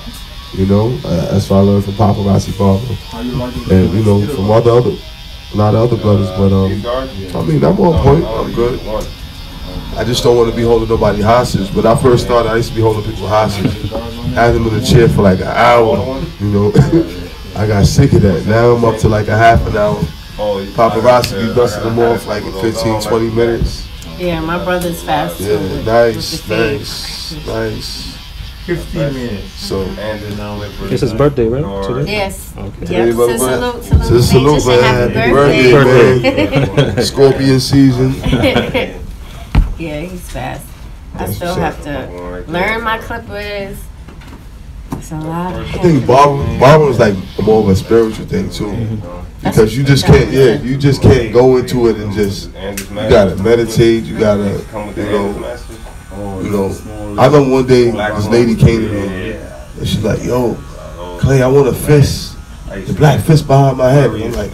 Speaker 3: you know. That's what I learned from Paparazzi Barber, and you know, from a lot of other brothers. But I mean, I'm on point. I'm good. I just don't want to be holding nobody hostage. When I first started, I used to be holding people hostage, had them in the chair for like an hour, you know. I got sick of that. Now I'm up to like a half an hour. Paparazzi be busting them off like in 15, 20 minutes.
Speaker 2: Yeah, my brother's fast too.
Speaker 3: Yeah, nice.
Speaker 5: 15 minutes.
Speaker 3: So,
Speaker 4: It's his birthday, right? Today?
Speaker 2: Yes.
Speaker 4: Okay.
Speaker 2: Yep.
Speaker 3: So salute, man. Happy birthday, man. Scorpion season.
Speaker 2: Yeah, he's fast. I still have to learn my clippers. It's a lot of
Speaker 3: I think barber is like more of a spiritual thing too, because you just can't go into it and just, you gotta meditate, you gotta, you know. I know one day this lady came to me and she's like, yo, Clay, I want a fist, the black fist behind my head. And I'm like,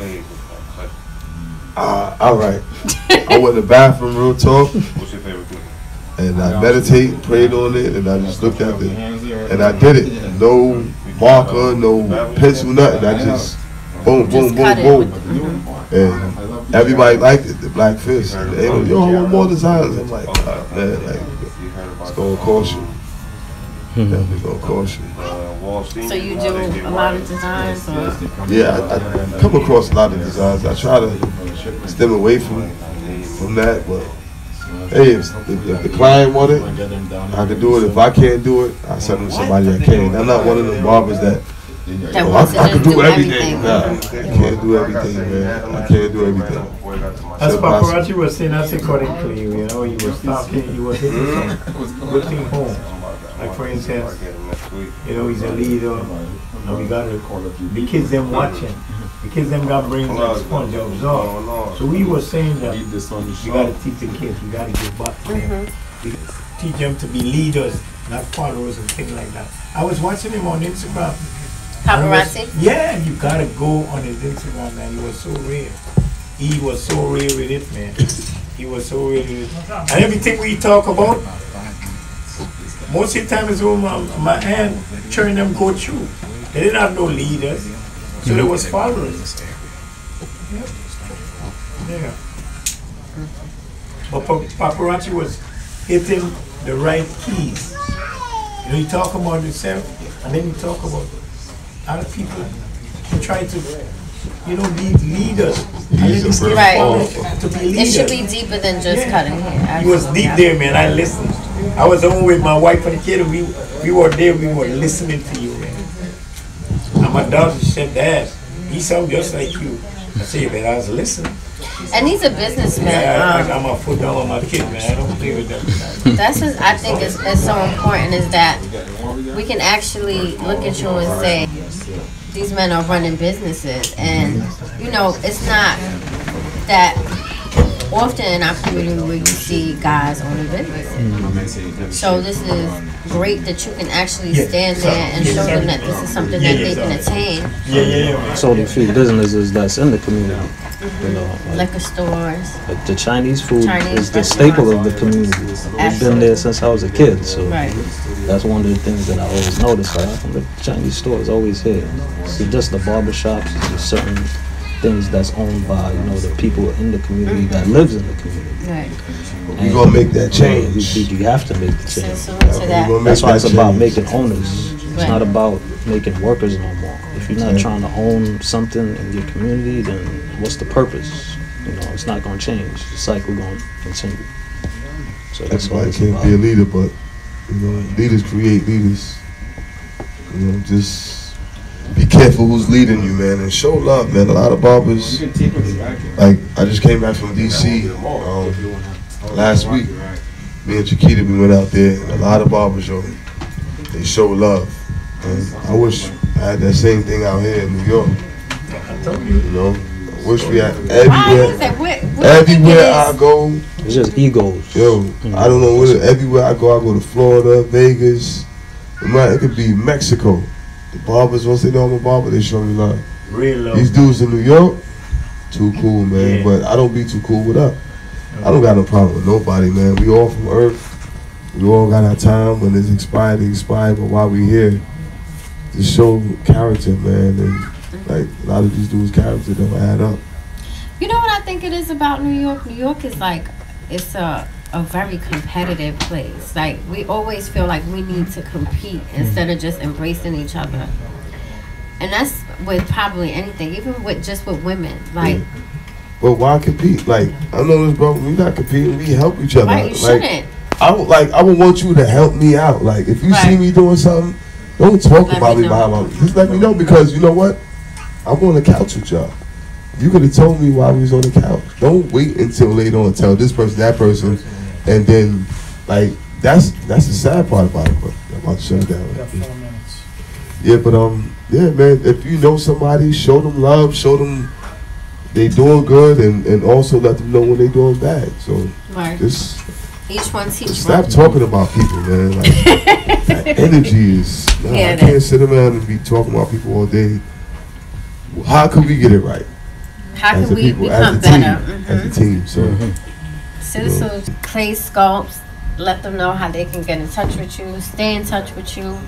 Speaker 3: all right. I went to the bathroom, real talk, and I meditated, prayed on it, and I just looked at it, and I did it. No marker, no pencil, nothing. I just boom, boom, boom, boom. And everybody liked it, the black fist. And they were, yo, I want more designs. I'm like, man, like, it's gonna cost you. Definitely gonna cost you.
Speaker 2: So you do a lot of designs? Or?
Speaker 3: Yeah, I come across a lot of designs. I try to stem away from that, but hey, if the client want it, I can do it. If I can't do it, I send them to somebody that can. I'm not one of them barbers that I can do everything. Nah, I can't do everything, man. I can't do everything.
Speaker 5: As Paparazzi was saying, that's accordingly, you know, he was talking, he was hitting some good thing home. Like for instance, you know, he's a leader, and we got the kids them watching. The kids them got brains like sponge absorb. So we were saying that we got to teach the kids, we got to give back to them. We teach them to be leaders, not followers and things like that. I was watching him on Instagram.
Speaker 2: Paparazzi?
Speaker 5: Yeah, you got to go on his Instagram, man. He was so real. He was so real with it, man. He was so real with it. And everything we talk about, most of the time is when my aunt turned them go through. They didn't have no leaders, so there was followers. Yeah. But Paparazzi was hitting the right keys. You know, you talk about yourself, and then you talk about other people who try to, you know, be leaders.
Speaker 2: Right.
Speaker 5: To be leaders.
Speaker 2: It should be deeper than just cutting hair.
Speaker 5: He was deep there, man. I listened. I was home with my wife and the kid, and we were there, we were listening to you, man. And my daughter said, Dad, he sounds just like you. I said, man, I was listening.
Speaker 2: And he's a businessman.
Speaker 5: Yeah, I got my foot down on my kid, man. I don't play with them.
Speaker 2: That's just, I think is so important, is that we can actually look at you and say, these men are running businesses. And, you know, it's not that often in our community where you see guys owning businesses. So this is great that you can actually stand there and show them that this is something that they can attain.
Speaker 4: It's only a few businesses that's in the community. You know,
Speaker 2: Liquor stores.
Speaker 4: The Chinese food is the staple of the community. We've been there since I was a kid, so that's one of the things that I always notice. Like, the Chinese store is always here. So just the barbershops, there's certain things that's owned by, you know, the people in the community that lives in the community.
Speaker 2: Right.
Speaker 3: We're gonna make that change.
Speaker 4: You have to make the change.
Speaker 2: So to that.
Speaker 4: That's why it's about making owners. It's not about making workers no more. If you're not trying to own something in your community, then what's the purpose? You know, it's not going to change. The cycle going to continue. So that's why
Speaker 3: everybody can't be a leader, but you know, leaders create leaders. You know, just be careful who's leading you, man, and show love, man. A lot of barbers, like I just came back from DC last week. Me and Chiquita, we went out there, and a lot of barbers, yo, they show love. And I wish I had that same thing out here in New York. You know, I wish we had everywhere I go.
Speaker 4: It's just egos.
Speaker 3: Yo, I don't know where. Everywhere I go to Florida, Vegas. It could be Mexico. The barbers, once they know I'm a barber, they show me love.
Speaker 5: Real love.
Speaker 3: These dudes in New York, too cool, man.
Speaker 5: Yeah.
Speaker 3: But I don't be too cool with us. I don't got no problem with nobody, man. We all from Earth. We all got our time. When it's expired, it's expired. But while we here, to show character, man. And like a lot of these dudes' character don't add up.
Speaker 2: You know what I think it is about New York? New York is like, it's a very competitive place. Like, we always feel like we need to compete instead of just embracing each other. And that's with probably anything, even with just with women. Like,
Speaker 3: Yeah. But why compete? Like, I know this, bro. We not competing. We help each other.
Speaker 2: right, you
Speaker 3: Like,
Speaker 2: shouldn't.
Speaker 3: I would want you to help me out. Like, if you see
Speaker 2: Right.
Speaker 3: me doing something, don't talk
Speaker 2: Let
Speaker 3: about
Speaker 2: me
Speaker 3: me
Speaker 2: know.
Speaker 3: behind my. Just let me know, because you know what? I'm on the couch with y'all. You could have told me while we was on the couch. Don't wait until later on and tell this person, that person, and then like that's the sad part about it. But I'm about to shut it down.
Speaker 6: We got 4 minutes.
Speaker 3: Yeah, but yeah, man. If you know somebody, show them love. Show them they doing good, and also let them know when they doing bad. So
Speaker 2: Right.
Speaker 3: just
Speaker 2: Each one teach
Speaker 3: stop
Speaker 2: one.
Speaker 3: talking about people, man. Like, that energy is. Nah,
Speaker 2: Yeah,
Speaker 3: I
Speaker 2: it
Speaker 3: can't
Speaker 2: is.
Speaker 3: sit around and be talking about people all day. How can we get it right?
Speaker 2: How
Speaker 3: As
Speaker 2: can
Speaker 3: a
Speaker 2: we
Speaker 3: people,
Speaker 2: become
Speaker 3: as a
Speaker 2: better?
Speaker 3: team, as a team. So.
Speaker 2: Citizens, Claisculpts, let them know how they can get in touch with you, stay in touch with you.